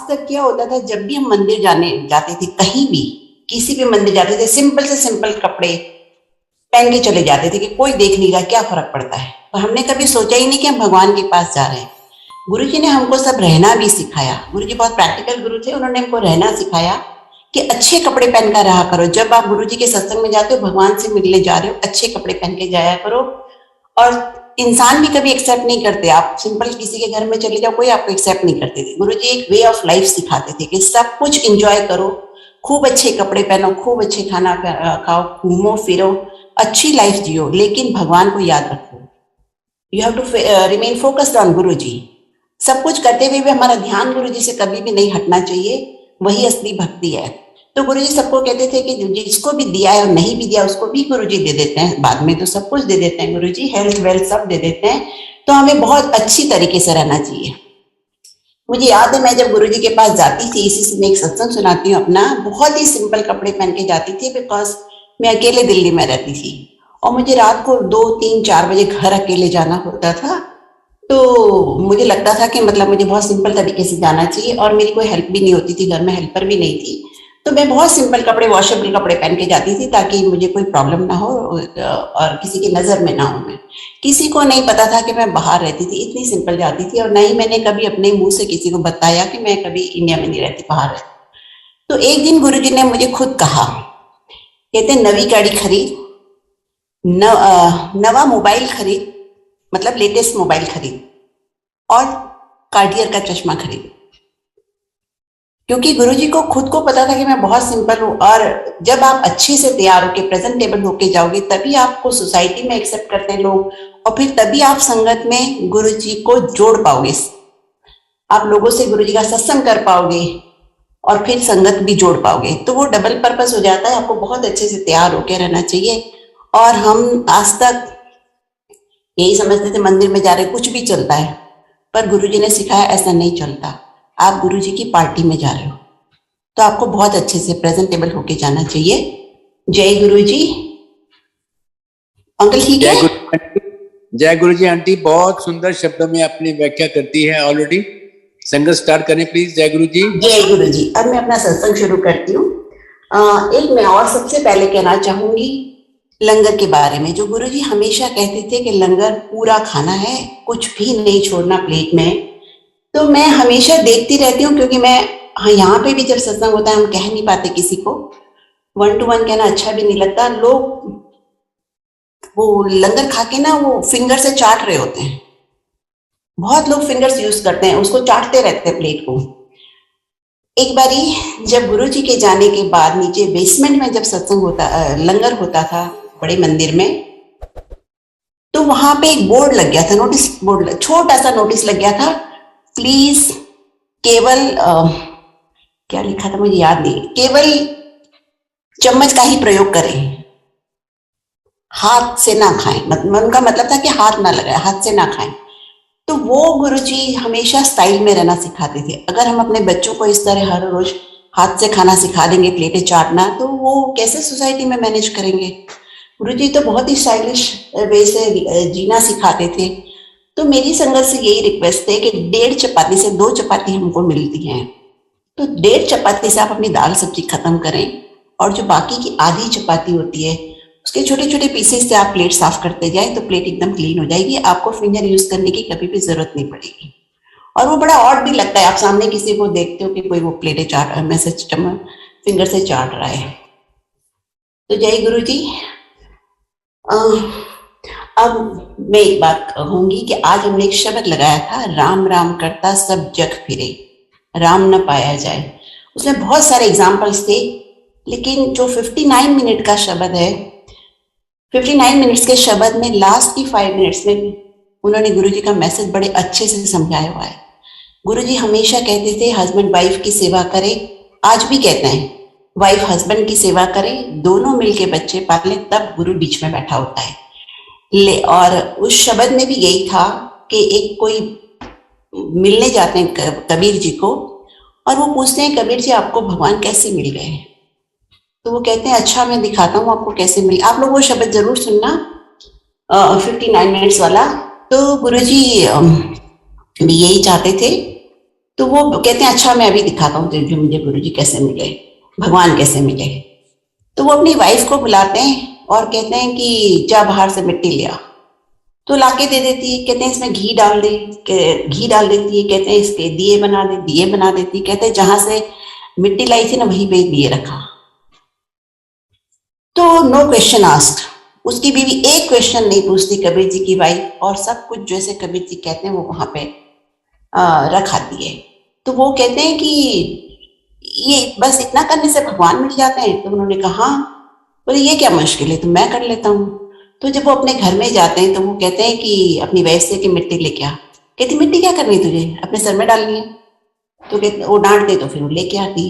तक क्या होता था, जब भी हम मंदिर जाने जाते थे, कहीं भी किसी भी मंदिर जाते थे, सिंपल से सिंपल कपड़े पहन के चले जाते थे कि कोई देख नहीं रहा, क्या फर्क पड़ता है। पर हमने कभी सोचा ही नहीं कि हम भगवान के पास जा रहे हैं। गुरु जी ने हमको सब रहना भी सिखाया। गुरु जी बहुत प्रैक्टिकल गुरु थे, उन्होंने हमको रहना सिखाया कि अच्छे कपड़े पहन कर रहा करो। जब आप गुरु जी के सत्संग में जाते हो, भगवान से मिलने जा रहे हो, अच्छे कपड़े पहन के जाया करो। और इंसान भी कभी एक्सेप्ट नहीं करते, आप सिंपल किसी के घर में चले जाओ, कोई आपको एक्सेप्ट नहीं करते थे। गुरु जी एक वे ऑफ लाइफ सिखाते थे कि सब कुछ एंजॉय करो, खूब अच्छे कपड़े पहनो, खूब अच्छे खाना खाओ, घूमो फिरो, अच्छी लाइफ जियो, लेकिन भगवान को याद रखो। You have to remain focused on Guru ji. सब कुछ करते हुए भी हमारा ध्यान गुरु जी से कभी भी नहीं हटना चाहिए, वही असली भक्ति है। तो गुरु जी सबको कहते थे कि जिसको भी दिया है और नहीं भी दिया उसको भी गुरु जी दे देते हैं, बाद में तो सब कुछ दे देते हैं गुरु जी, हेल्थ वेल्थ सब दे देते हैं। तो हमें बहुत अच्छी तरीके से रहना चाहिए। मुझे याद है, मैं जब गुरु जी के पास जाती थी, इसी से मैं एक सत्संग सुनाती हूँ अपना, बहुत ही सिंपल कपड़े पहन के जाती थी, बिकॉज मैं अकेले दिल्ली में रहती थी और मुझे रात को 2 3 4 बजे घर अकेले जाना होता था। तो मुझे लगता था कि मतलब मुझे बहुत सिंपल तरीके से जाना चाहिए, और मेरी कोई हेल्प भी नहीं होती थी, घर में हेल्पर भी नहीं थी। तो मैं बहुत सिंपल कपड़े, वॉशेबल कपड़े पहन के जाती थी ताकि मुझे कोई प्रॉब्लम ना हो और किसी की नजर में ना हो। मैं किसी को नहीं पता था कि मैं बाहर रहती थी, इतनी सिंपल जाती थी। और ना ही मैंने कभी अपने मुंह से किसी को बताया कि मैं कभी इंडिया में नहीं रहती, बाहर रहती। तो एक दिन गुरु जी ने मुझे खुद कहा, कहते नवी गाड़ी खरीद, नवा मोबाइल खरीद, मतलब लेटेस्ट मोबाइल खरीद, और कार्डियर का चश्मा खरीद। क्योंकि गुरुजी को खुद को पता था कि मैं बहुत सिंपल हूँ, और जब आप अच्छे से तैयार होके प्रेजेंटेबल होके जाओगे तभी आपको सोसाइटी में एक्सेप्ट करते हैं लोग, और फिर तभी आप संगत में गुरुजी को जोड़ पाओगे, आप लोगों से गुरुजी का सत्संग कर पाओगे और फिर संगत भी जोड़ पाओगे। तो वो डबल पर्पस हो जाता है। आपको बहुत अच्छे से तैयार होके रहना चाहिए। और हम आज तक यही समझते थे मंदिर में जा रहे कुछ भी चलता है, पर गुरुजी ने सिखाया ऐसा नहीं चलता। आप गुरुजी की पार्टी में जा रहे हो तो आपको बहुत अच्छे से प्रेजेंटेबल होके जाना चाहिए। जय गुरुजी। अंकल ठीक है? जय गुरु जी आंटी, बहुत सुंदर शब्दों में आपने व्याख्या करती है ऑलरेडी। संगत स्टार्ट करें प्लीज। जय गुरु जी। जय गुरु जी। अब मैं अपना सत्संग शुरू करती हूँ। एक मैं और सबसे पहले कहना चाहूंगी लंगर के बारे में। जो गुरुजी हमेशा कहते थे कि लंगर पूरा खाना है, कुछ भी नहीं छोड़ना प्लेट में। तो मैं हमेशा देखती रहती हूँ, क्योंकि मैं यहाँ पे भी जब सत्संग होता है हम कह नहीं पाते किसी को, 1 to 1 कहना अच्छा भी नहीं लगता। लोग वो लंगर खा के ना वो फिंगर से चाट रहे होते हैं, बहुत लोग फिंगर्स यूज करते हैं, उसको चाटते रहते हैं प्लेट को। एक बारी जब गुरु जी के जाने के बाद नीचे बेसमेंट में जब सत्संग होता, लंगर होता था बड़े मंदिर में, तो वहां पे एक बोर्ड लग गया था, नोटिस बोर्ड, छोटा सा नोटिस लग गया था, प्लीज केवल क्या लिखा था मुझे याद नहीं, केवल चम्मच का ही प्रयोग करें, हाथ से ना खाएं। उनका मतलब था कि हाथ ना लगाए, हाथ से ना खाएं। तो वो गुरुजी हमेशा स्टाइल में रहना सिखाते थे। अगर हम अपने बच्चों को इस तरह हर रोज हाथ से खाना सिखा देंगे, प्लेटें चाटना, तो वो कैसे सोसाइटी में मैनेज करेंगे। गुरुजी तो बहुत ही स्टाइलिश वे से जीना सिखाते थे। तो मेरी संगत से यही रिक्वेस्ट है कि 1.5 चपाती से 2 चपाती हमको मिलती हैं, तो 1.5 चपाती से आप अपनी दाल सब्जी खत्म करें, और जो बाकी की आधी चपाती होती है उसके छोटे छोटे पीसेस से आप प्लेट साफ करते जाएं, तो प्लेट एकदम क्लीन हो जाएगी। आपको फिंगर यूज करने की कभी भी जरूरत नहीं पड़ेगी। और वो बड़ा ऑड भी लगता है, आप सामने किसी को देखते हो कि कोई वो प्लेटें चाट मैसेज फिंगर से चाट रहा है। तो जय गुरु जी। अब मैं एक बात कहूंगी कि आज हमने एक शब्द लगाया था, राम राम करता सब जग फिरे, राम न पाया जाए। उसमें बहुत सारे एग्जाम्पल्स थे, लेकिन जो 59 मिनट का शब्द है, 59 मिनट्स के शब्द में लास्ट की 5 मिनट्स में उन्होंने गुरुजी का मैसेज बड़े अच्छे से समझाया हुआ है। गुरुजी हमेशा कहते थे हस्बैंड वाइफ की सेवा करे, आज भी कहते हैं वाइफ हस्बैंड की सेवा करे, दोनों मिलके बच्चे पाले, तब गुरु बीच में बैठा होता है। और उस शब्द में भी यही था कि एक कोई मिलने जाते हैं कबीर जी को, और वो पूछते हैं कबीर जी आपको भगवान कैसे मिल गए हैं। तो वो कहते हैं अच्छा मैं दिखाता हूँ आपको कैसे मिले। आप लोग वो शब्द जरूर सुनना, 59 मिनट्स वाला। तो गुरुजी भी यही चाहते थे तो वो कहते हैं अच्छा मैं अभी दिखाता हूँ तुझे मुझे गुरुजी कैसे मिले, भगवान कैसे मिले। तो वो अपनी वाइफ को बुलाते हैं और कहते हैं कि जा बाहर से मिट्टी ले आ। तो लाके दे देती है, कहते हैं इसमें घी डाल दे, घी डाल देती है, कहते हैं इसके दिए बना दे, दिए बना देती है, कहते हैं जहां से मिट्टी लाई थी ना वहीं पे दिए रखा। तो नो क्वेश्चन आस्क्ड, उसकी बीवी एक क्वेश्चन नहीं पूछती कबीर जी की वाइफ, और सब कुछ जैसे कबीर जी कहते हैं वो वहां पे रख आती है। तो वो कहते हैं कि ये बस इतना करने से भगवान मिल जाते हैं? तो उन्होंने कहा हाँ। बोले ये क्या मुश्किल है, तो मैं कर लेता हूँ। तो जब वो अपने घर में जाते हैं तो वो कहते हैं कि अपनी वाइफ से कि मिट्टी लेके आ। कहती मिट्टी क्या करनी तुझे, अपने सर में डालनी है। तो कहते वो डांटते तो फिर वो लेके आती।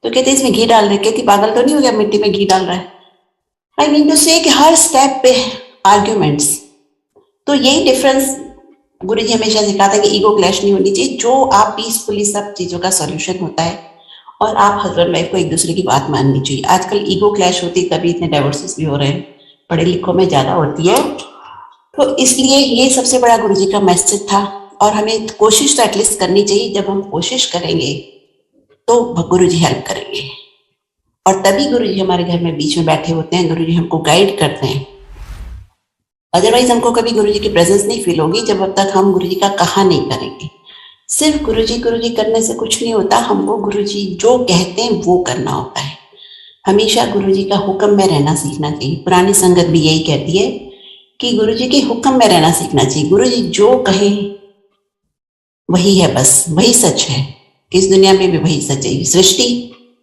तो कहते इसमें घी डाल रहे, कहती पागल तो नहीं हो गया, मिट्टी में घी डाल रहा है। आई मीन टू से कि हर स्टेप पे आर्ग्यूमेंट्स। तो यही डिफरेंस गुरुजी हमेशा सिखाता है कि ईगो क्लैश नहीं होनी चाहिए, जो आप पीसफुली सब चीजों का सॉल्यूशन होता है और आप हस्बैंड वाइफ को एक दूसरे की बात माननी चाहिए। आजकल ईगो क्लैश होती है तभी इतने डाइवोर्सेस भी हो रहे हैं, पढ़े लिखों में ज्यादा होती है। तो इसलिए ये सबसे बड़ा गुरुजी का मैसेज था, और हमें कोशिश तो एटलीस्ट करनी चाहिए। जब हम कोशिश करेंगे तो गुरुजी हेल्प करेंगे, और तभी गुरुजी हमारे घर में बीच में बैठे होते हैं, गुरुजी हमको गाइड करते हैं। अदरवाइज हमको कभी गुरुजी की प्रेजेंस नहीं फील होगी जब तक हम गुरुजी का कहा नहीं करेंगे। सिर्फ गुरुजी गुरुजी करने से कुछ नहीं होता, हमको गुरुजी जो कहते हैं वो करना होता है। हमेशा गुरुजी का हुक्म में रहना सीखना चाहिए। पुरानी संगत भी यही कहती है कि गुरुजी के हुक्म में रहना सीखना चाहिए। गुरुजी जो कहे वही है, बस वही सच है। इस दुनिया में भी वही सच है। सृष्टि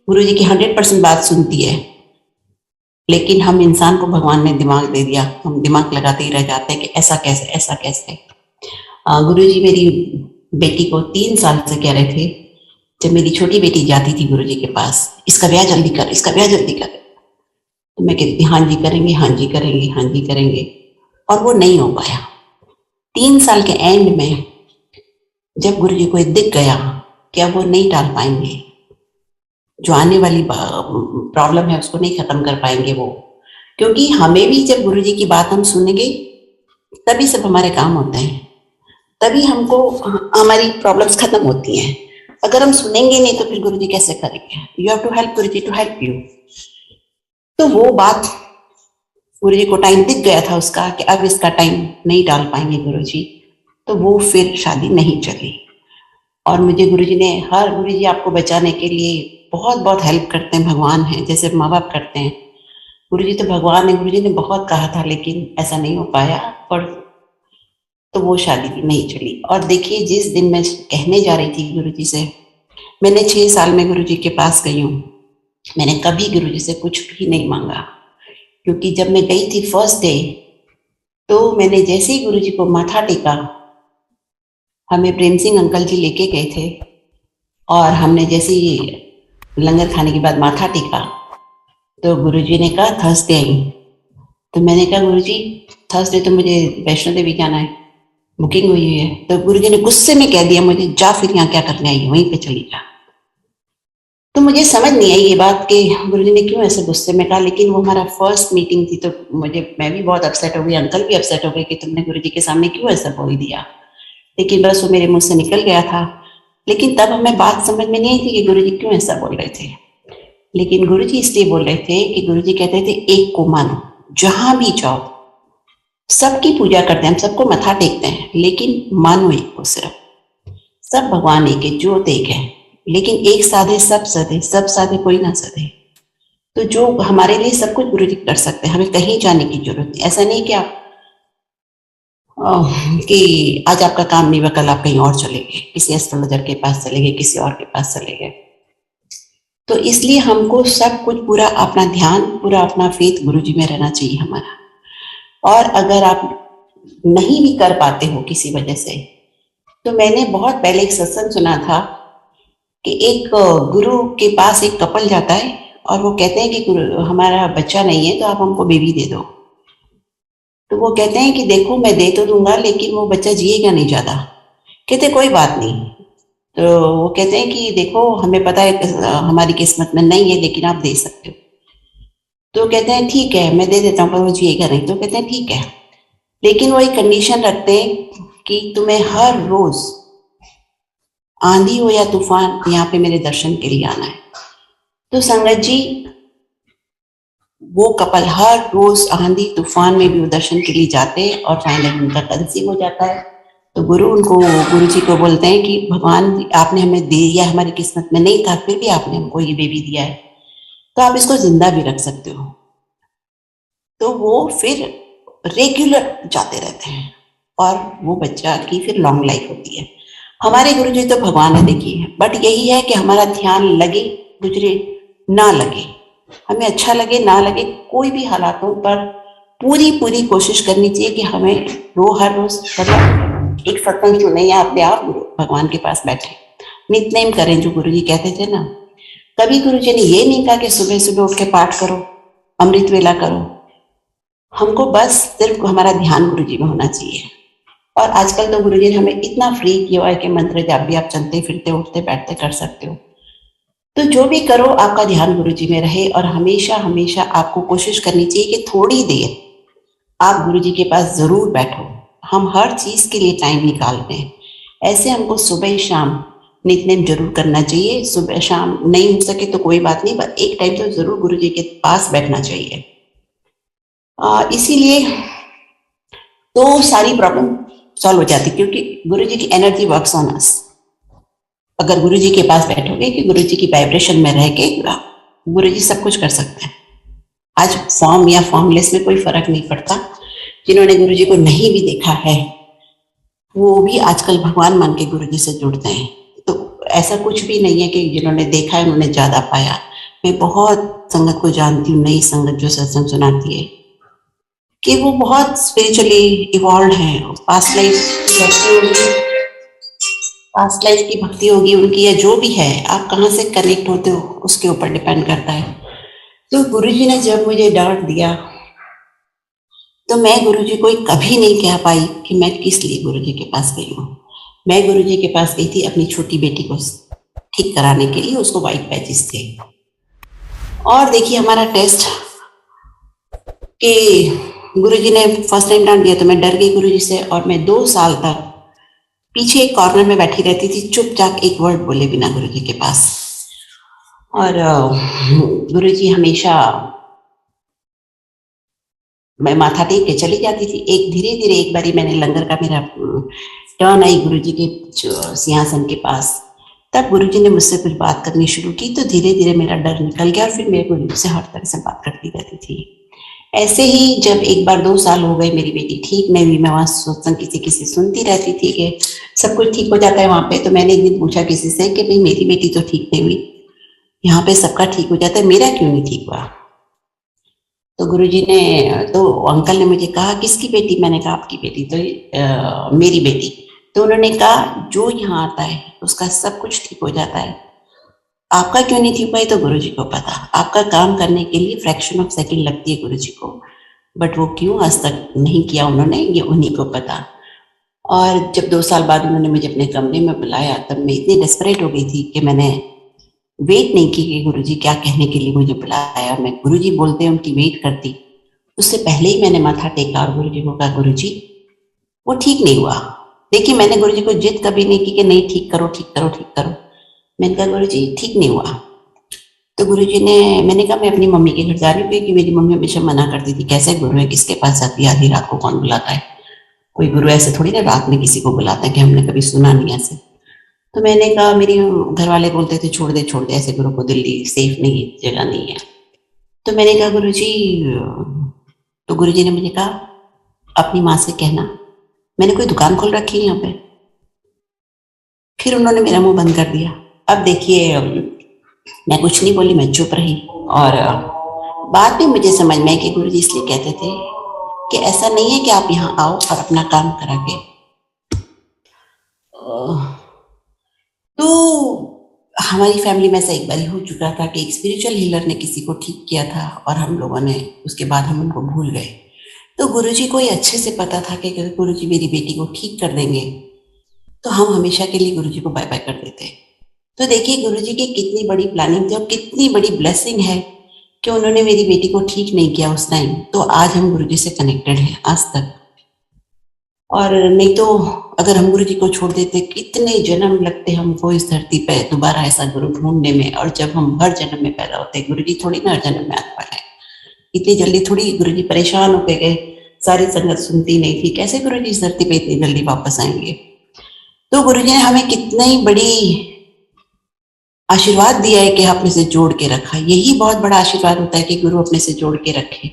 गुरुजी की 100% बात सुनती है, लेकिन हम इंसान को भगवान ने दिमाग दे दिया, हम दिमाग लगाते ही रह जाते हैं कि ऐसा कैसे, ऐसा कैसे। गुरुजी मेरी बेटी को 3 साल से कह रहे थे, जब मेरी छोटी बेटी जाती थी गुरुजी के पास, इसका ब्याह जल्दी कर, इसका ब्याह जल्दी कर। तो मैं कहती थी हाँ जी करेंगे, हाँ जी करेंगे, हाँ जी करेंगे, और वो नहीं हो पाया। 3 साल के एंड में जब गुरुजी को दिख गया कि अब वो नहीं टाल पाएंगे, जो आने वाली प्रॉब्लम है उसको नहीं खत्म कर पाएंगे वो, क्योंकि हमें भी जब गुरुजी की बात हम सुनेंगे तभी सब हमारे काम होते हैं, तभी हमको हमारी प्रॉब्लम्स खत्म होती हैं। अगर हम सुनेंगे नहीं तो फिर गुरुजी कैसे करेंगे? You have to help Guruji to help you. तो वो बात गुरुजी को टाइम दिख गया था उसका कि अब इसका टाइम नहीं डाल पाएंगे गुरुजी, तो वो फिर शादी नहीं चली। और मुझे गुरुजी ने, हर गुरुजी आपको बचाने के लिए बहुत बहुत हेल्प करते हैं, भगवान है जैसे माँ बाप करते हैं। गुरुजी तो भगवान है, गुरुजी ने बहुत कहा था लेकिन ऐसा नहीं हो पाया, और तो वो शादी भी नहीं चली। और देखिए जिस दिन मैं कहने जा रही थी गुरुजी से, मैंने 6 साल में गुरुजी के पास गई हूँ, मैंने कभी गुरुजी से कुछ भी नहीं मांगा, क्योंकि जब मैं गई थी फर्स्ट डे, तो मैंने जैसे ही गुरुजी को माथा टेका, हमें प्रेम सिंह अंकल जी लेके गए थे, और हमने जैसे ही लंगर खाने के बाद माथा टेका तो गुरुजी ने कहा थर्सडे आई। तो मैंने कहा गुरुजी थर्सडे तो मुझे वैष्णो देवी जाना है, बुकिंग हुई है। तो गुरुजी ने गुस्से में कह दिया मुझे, जा फिर यहाँ क्या करने आई है, वहीं पे चली जा। तो मुझे समझ नहीं आई ये बात कि गुरुजी ने क्यों ऐसे गुस्से में कहा, लेकिन वो हमारा फर्स्ट मीटिंग थी तो मैं भी बहुत अपसेट हो गई, अंकल भी अपसेट हो गए कि तुमने गुरुजी के सामने क्यों ऐसा बोल दिया। लेकिन बस वो मेरे मुंह से निकल गया था। लेकिन तब हमें बात समझ में नहीं आई थी कि गुरुजी क्यों ऐसा बोल रहे थे। लेकिन गुरुजी इसलिए बोल रहे थे कि गुरुजी कहते थे एक को मानो, जहां भी जाओ, सबकी पूजा करते हैं, हम सबको मथा टेकते हैं, लेकिन मानो एक को सिर्फ। सब भगवान एक है, ज्योत एक है, लेकिन एक साधे सब सधे, सब साधे कोई ना सधे। तो जो हमारे लिए सब कुछ गुरुजी कर सकते हैं, हमें कहीं जाने की जरूरत नहीं। ऐसा नहीं कि आप कि आज आपका काम नहीं हुआ कल आप कहीं और चले गए, किसी एस्ट्रोलॉजर के पास चले गए, किसी और के पास चले गए। तो इसलिए हमको सब कुछ पूरा अपना ध्यान, पूरा अपना फेथ गुरुजी में रहना चाहिए हमारा। और अगर आप नहीं भी कर पाते हो किसी वजह से, तो मैंने बहुत पहले एक सत्संग सुना था कि एक गुरु के पास एक कपल जाता है और वो कहते हैं कि हमारा बच्चा नहीं है तो आप हमको बेबी दे दो। तो वो कहते हैं कि देखो मैं दे तो दूंगा लेकिन वो बच्चा जिएगा नहीं ज्यादा। कहते कोई बात नहीं। तो वो कहते हैं कि देखो हमें पता है हमारी किस्मत में नहीं है लेकिन आप दे सकते हो। तो कहते हैं ठीक है मैं दे देता हूँ पर वो जिएगा नहीं। तो कहते हैं ठीक है, लेकिन वो एक कंडीशन रखते हैं कि तुम्हें हर रोज आंधी हो या तूफान, यहाँ पे मेरे दर्शन के लिए आना है। तो संगत जी, वो कपल हर रोज आंधी तूफान में भी वो दर्शन के लिए जाते हैं और फाइनली उनका कंसीव हो जाता है। तो गुरु जी को बोलते हैं कि भगवान आपने हमें दिया, हमारी किस्मत में नहीं था, फिर भी आपने हमको ये बेबी दिया है, तो आप इसको जिंदा भी रख सकते हो। तो वो फिर रेगुलर जाते रहते हैं और वो बच्चा की फिर लॉन्ग लाइफ होती है। हमारे गुरु जी तो भगवान है देखिए, बट यही है कि हमारा ध्यान लगे गुजरे ना लगे, हमें अच्छा लगे ना लगे, कोई भी हालातों पर पूरी पूरी कोशिश करनी चाहिए कि हमें हर रोज मतलब एक सत्संग सुने या अपने आप भगवान के पास बैठे नित्य करें, जो गुरु जी कहते थे ना। कभी गुरु जी ने ये नहीं कहा कि सुबह सुबह उठ के पाठ करो, अमृत वेला करो। हमको बस सिर्फ हमारा ध्यान गुरु जी में होना चाहिए। और आजकल तो गुरु जी ने हमें इतना फ्री किया है कि मंत्र जाप भी आप चलते फिरते उठते बैठते कर सकते हो। तो जो भी करो आपका ध्यान गुरु जी में रहे, और हमेशा हमेशा आपको कोशिश करनी चाहिए कि थोड़ी देर आप गुरु जी के पास जरूर बैठो। हम हर चीज के लिए टाइम निकालते हैं, ऐसे हमको सुबह शाम नित्य जरूर करना चाहिए। सुबह शाम नहीं हो सके तो कोई बात नहीं, बस एक टाइम तो जरूर गुरु जी के पास बैठना चाहिए। इसीलिए तो सारी प्रॉब्लम सॉल्व हो जाती, क्योंकि गुरु जी की एनर्जी वर्क्स ऑन अस। अगर गुरु जी के पास बैठोगे कि गुरु जी की वाइब्रेशन में रह के गुरु जी सब कुछ कर सकते हैं। आज फॉर्म या फॉर्मलेस में कोई फर्क नहीं पड़ता। जिन्होंने गुरु जी को नहीं भी देखा है वो भी आजकल भगवान मान के गुरु जी से जुड़ते हैं। तो ऐसा कुछ भी नहीं है कि जिन्होंने देखा है उन्होंने ज्यादा पाया। मैं बहुत संगत को जानती हूँ, नई संगत जो सत्संग सुनाती है, कि वो बहुत स्पिरिचुअली इवॉल्व है। पास्ट लाइफ की भक्ति होगी उनकी, या जो भी है, आप कहाँ से कनेक्ट होते हो उसके ऊपर डिपेंड करता है। तो गुरुजी ने जब मुझे डांट दिया तो मैं गुरुजी को कभी नहीं कह पाई कि मैं किस लिए गुरुजी के पास गई हूँ। मैं गुरुजी के पास गई थी अपनी छोटी बेटी को ठीक कराने के लिए, उसको व्हाइट पैचेस थे। और देखिए हमारा टेस्ट कि गुरुजी ने फर्स्ट टाइम डांट दिया तो मैं डर गई गुरुजी से, और मैं 2 साल तक पीछे एक कॉर्नर में बैठी रहती थी, चुपचाप एक वर्ड बोले बिना गुरुजी के पास। और गुरुजी हमेशा, मैं माथा टेक के चली जाती थी। एक धीरे धीरे एक बारी मैंने लंगर का मेरा टर्न आई गुरुजी के सिंहासन के पास, तब गुरुजी ने मुझसे कुछ बात करनी शुरू की, तो धीरे धीरे मेरा डर निकल गया और फिर मैं गुरुजी से हर तरह से बात करती रहती थी। ऐसे ही जब एक बार 2 साल हो गए, मेरी बेटी ठीक नहीं हुई, मैं वहां सत्संग किसी सुनती रहती थी कि सब कुछ ठीक हो जाता है वहां पे। तो मैंने एक दिन पूछा किसी से कि भाई मेरी बेटी तो ठीक नहीं हुई, यहाँ पे सबका ठीक हो जाता है, मेरा क्यों नहीं ठीक हुआ? तो गुरुजी ने, तो अंकल ने मुझे कहा किसकी बेटी? मैंने कहा आपकी बेटी। तो मेरी बेटी। तो उन्होंने कहा जो यहाँ आता है उसका सब कुछ ठीक हो जाता है, आपका क्यों नहीं ठीक हुआ? तो गुरुजी को पता। आपका काम करने के लिए फ्रैक्शन ऑफ सेकंड लगती है गुरुजी को, बट वो क्यों आज तक नहीं किया उन्होंने, ये उन्हीं को पता। और जब 2 साल बाद उन्होंने मुझे अपने कमरे में बुलाया, तब मैं इतनी डेस्परेट हो गई थी कि मैंने वेट नहीं की कि गुरुजी क्या कहने के लिए मुझे बुलाया। मैं गुरुजी बोलते हैं उनकी वेट करती, उससे पहले ही मैंने माथा टेका और गुरुजी को कहा गुरुजी वो ठीक नहीं हुआ। देखिए मैंने गुरुजी को जिद कभी नहीं की कि नहीं ठीक करो ठीक करो ठीक करो। मैंने कहा गुरुजी ठीक नहीं हुआ। तो गुरुजी ने, मैंने कहा मैं अपनी मम्मी के घर जा रही हूँ, क्योंकि मेरी मम्मी हमेशा मना करती थी कैसे गुरु है, किसके पास जाती है, आधी रात को कौन बुलाता है, कोई गुरु ऐसे थोड़ी ना रात में किसी को बुलाता है, कि हमने कभी सुना नहीं ऐसे। तो मैंने कहा, मेरी घर वाले बोलते थे छोड़ दे ऐसे गुरु को, दिल्ली सेफ नहीं, जगह नहीं है। तो मैंने कहा गुरुजी, तो गुरुजी ने मुझे कहा अपनी माँ से कहना मैंने कोई दुकान खोल रखी है यहाँ पे। फिर उन्होंने मेरा मुंह बंद कर दिया। अब देखिए मैं कुछ नहीं बोली, मैं चुप रही। और बाद में मुझे समझ में आई कि गुरुजी इसलिए कहते थे कि ऐसा नहीं है कि आप यहाँ आओ और अपना काम करा के। तो हमारी फैमिली में से एक बार हो चुका था कि एक स्पिरिचुअल हीलर ने किसी को ठीक किया था और हम लोगों ने उसके बाद हम उनको भूल गए। तो गुरुजी को ये अच्छे से पता था कि अगर गुरुजी मेरी बेटी को ठीक कर देंगे तो हम हमेशा के लिए गुरुजी को बाय बाय कर देते। तो देखिए गुरुजी की कितनी बड़ी प्लानिंग थी और कितनी बड़ी ब्लेसिंग है कि उन्होंने मेरी बेटी को ठीक नहीं किया उस टाइम। तो आज हम गुरुजी से कनेक्टेड हैं आज तक। और नहीं तो अगर हम गुरु जी को छोड़ देते, कितने जन्म लगते हमको इस धरती पे दोबारा ऐसा गुरु ढूंढने में। और जब हम हर जन्म में पैदा होते, गुरु जी थोड़ी ना हर जन्म में आने वाले हैं, इतनी जल्दी थोड़ी। गुरु जी परेशान होके गए, सारी संगत सुनती नहीं थी, कैसे गुरु जी इस धरती पे इतनी जल्दी वापस आएंगे। तो गुरु जी ने हमें कितना ही बड़ी आशीर्वाद दिया है कि अपने से जोड़ के रखा। यही बहुत बड़ा आशीर्वाद होता है कि गुरु अपने से जोड़ के रखे।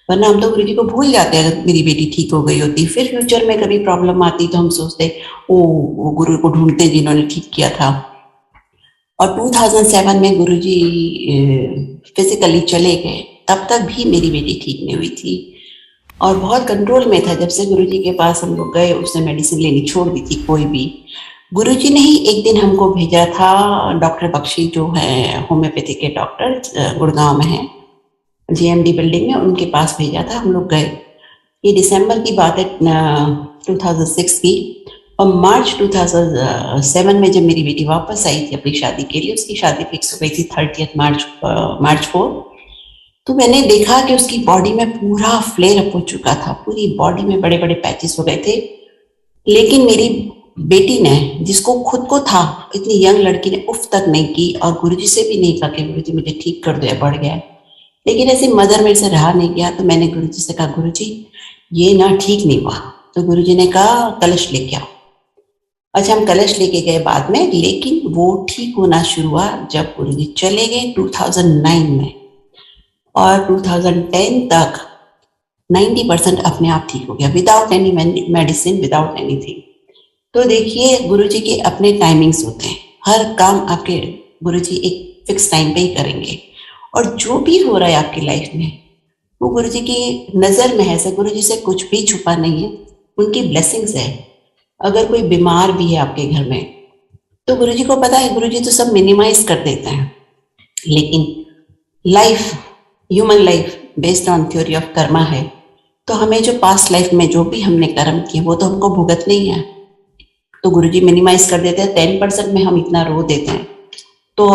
वरना हम तो गुरु जी को भूल जाते हैं। अगर मेरी बेटी ठीक हो गई होती, फिर फ्यूचर में कभी प्रॉब्लम आती तो हम सोचते ओ वो गुरु को ढूंढते जिन्होंने ठीक किया था। और 2007 में गुरु जी फिजिकली चले गए, तब तक भी मेरी बेटी ठीक नहीं हुई थी और बहुत कंट्रोल में था। जब से गुरु जी के पास हम लोग गए, उसने मेडिसिन लेनी छोड़ दी थी। कोई भी गुरु जी ने ही एक दिन हमको भेजा था, डॉक्टर बख्शी जो है होम्योपैथी के डॉक्टर, गुड़गांव में है, जीएमडी बिल्डिंग में, उनके पास भेजा था। हम लोग गए, ये दिसंबर की बात है 2006 की। और मार्च 2007 में जब मेरी बेटी वापस आई थी अपनी शादी के लिए, उसकी शादी फिक्स हो गई थी 30 मार्च को, तो मैंने देखा कि उसकी बॉडी में पूरा फ्लेयर अप हो चुका था, पूरी बॉडी में बड़े बड़े पैचेस हो गए थे। लेकिन मेरी बेटी ने, जिसको खुद को था, इतनी यंग लड़की ने उफ तक नहीं की और गुरुजी से भी नहीं कहा कि गुरुजी मुझे ठीक कर दो या बढ़ गया। लेकिन ऐसे मदर मेरे से रहा नहीं गया, तो मैंने गुरुजी से कहा गुरुजी ये ना ठीक नहीं हुआ। तो गुरुजी ने कहा कलश लेके आओ। अच्छा, हम कलश लेके गए बाद में, लेकिन वो ठीक होना शुरू हुआ जब गुरुजी चले गए 2009 में। और 2010 तक 90% अपने आप ठीक हो गया, without any medicine, without anything. तो देखिए, गुरुजी के अपने टाइमिंग्स होते हैं। हर काम आपके गुरुजी एक फिक्स टाइम पे ही करेंगे। और जो भी हो रहा है आपकी लाइफ में, वो गुरुजी की नजर में है। ऐसे गुरुजी से कुछ भी छुपा नहीं है, उनकी ब्लेसिंग्स है। अगर कोई बीमार भी है आपके घर में, तो गुरुजी को पता है, गुरुजी तो सब मिनिमाइज कर देते हैं। लेकिन life, human life based on theory of Karma है, तो हमें जो पास्ट लाइफ में जो भी हमने कर्म किए वो तो हमको भुगतने ही है। तो गुरुजी मिनिमाइज कर देते हैं। 10% में हम इतना रो देते हैं, तो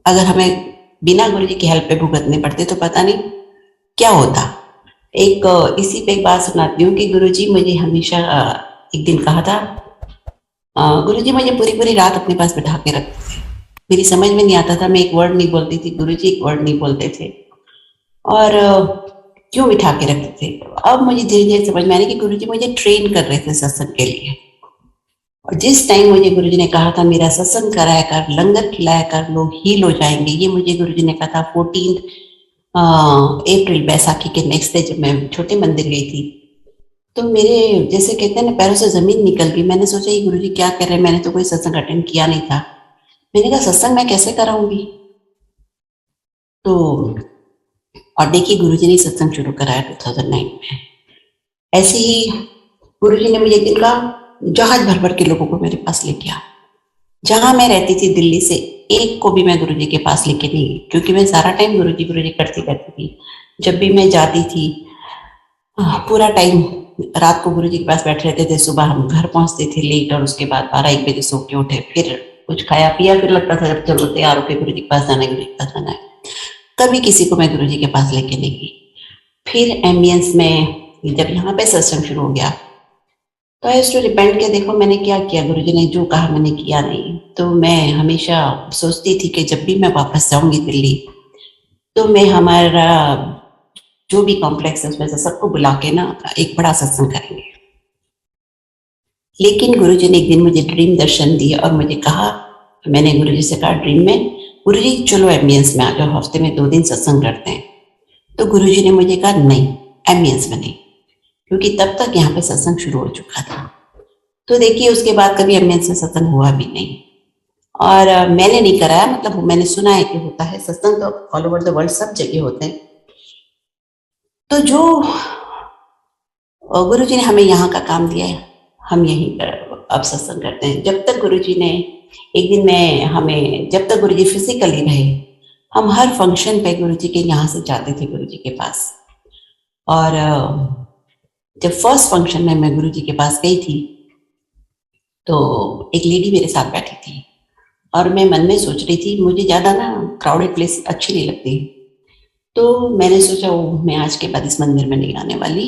अगर हमें बिना गुरुजी की हेल्प पे भुगतने पड़ते तो पता नहीं क्या होता। इसी पे एक बात सुनाती हूँ कि गुरुजी मुझे हमेशा एक दिन कहा था, गुरुजी मुझे पूरी पूरी रात अपने पास बिठा के रखते थे। मेरी समझ में नहीं आता था, मैं एक वर्ड नहीं बोलती थी, गुरुजी एक वर्ड नहीं बोलते थे, और क्यों बिठा के रखते थे। अब मुझे धीरे धीरे समझ में आने कि गुरुजी मुझे ट्रेन कर रहे थे सत्संग के लिए। और जिस टाइम मुझे गुरुजी ने कहा था मेरा सत्संग कराया कर, लंगर खिलाया कर, लोग हील हो जाएंगे, ये मुझे गुरुजी ने कहा था 14 अप्रैल, बैसाखी के नेक्स्ट डे, जब मैं छोटे मंदिर गई थी। तो मेरे, जैसे कहते हैं ना, पैरों से जमीन निकल गई। मैंने सोचा ये गुरुजी क्या कर रहे हैं, मैंने तो कोई सत्संग अटेंड किया नहीं था। मैंने कहा सत्संग मैं कैसे कराऊंगी। तो और देखिए, गुरुजी ने सत्संग शुरू कराया 2009 में। ऐसे ही गुरुजी ने मुझे एक दिन कहा, जहाज भर भर के लोगों को मेरे पास लेके आ। जहां मैं रहती थी दिल्ली से, एक को भी मैं गुरुजी के पास लेके नहीं गई, क्योंकि मैं सारा टाइम गुरुजी गुरुजी करती रहती थी। जब भी मैं जाती थी, पूरा टाइम रात को गुरुजी के पास बैठे रहते थे। सुबह हम घर पहुंचते थे लेट, और उसके बाद 12-1 बजे सो के उठे, फिर कुछ खाया पिया, फिर लगता था जब चलो तैयार होकर गुरुजी के पास जाना है, गुरुजी के पास जाना है। कभी किसी को मैं गुरुजी के पास लेके नहीं गई। फिर एम्बियंस में जब यहाँ पे सत्संग शुरू हो गया, तो आई टू रिपेंट के, देखो मैंने क्या किया, गुरुजी ने जो कहा मैंने किया नहीं। तो मैं हमेशा सोचती थी कि जब भी मैं वापस जाऊंगी दिल्ली, तो मैं हमारा जो भी कॉम्प्लेक्स है उसमें से सबको बुला के ना एक बड़ा सत्संग करेंगे। लेकिन गुरुजी ने एक दिन मुझे ड्रीम दर्शन दिए और मुझे कहा, मैंने गुरुजी से कहा ड्रीम में, गुरुजी चलो एम्बियंस में आ जाओ, हफ्ते में 2 दिन सत्संग करते हैं। तो गुरुजी ने मुझे कहा नहीं, एम्बियंस में नहीं, क्योंकि तब तक यहाँ पे सत्संग शुरू हो चुका था। तो देखिए, उसके बाद कभी एम्बियंस में सत्संग हुआ भी नहीं, और मैंने नहीं कराया। मतलब मैंने सुना है कि होता है सत्संग, तो ऑल ओवर द वर्ल्ड सब जगह होते हैं। तो जो गुरुजी ने हमें यहाँ का काम दिया है, हम यहीं पर अब सत्संग करते हैं। जब तक गुरुजी ने, एक दिन में हमें, जब तक गुरुजी फिजिकली रहे, हम हर फंक्शन पे गुरुजी के यहाँ से जाते थे गुरुजी के पास। और जब फर्स्ट फंक्शन में मैं गुरुजी के पास गई थी, तो एक लेडी मेरे साथ बैठी थी, और मैं मन में सोच रही थी, मुझे ज़्यादा ना क्राउडेड प्लेस अच्छी नहीं लगती। तो मैंने सोचा मैं आज के बाद इस मंदिर में नहीं आने वाली,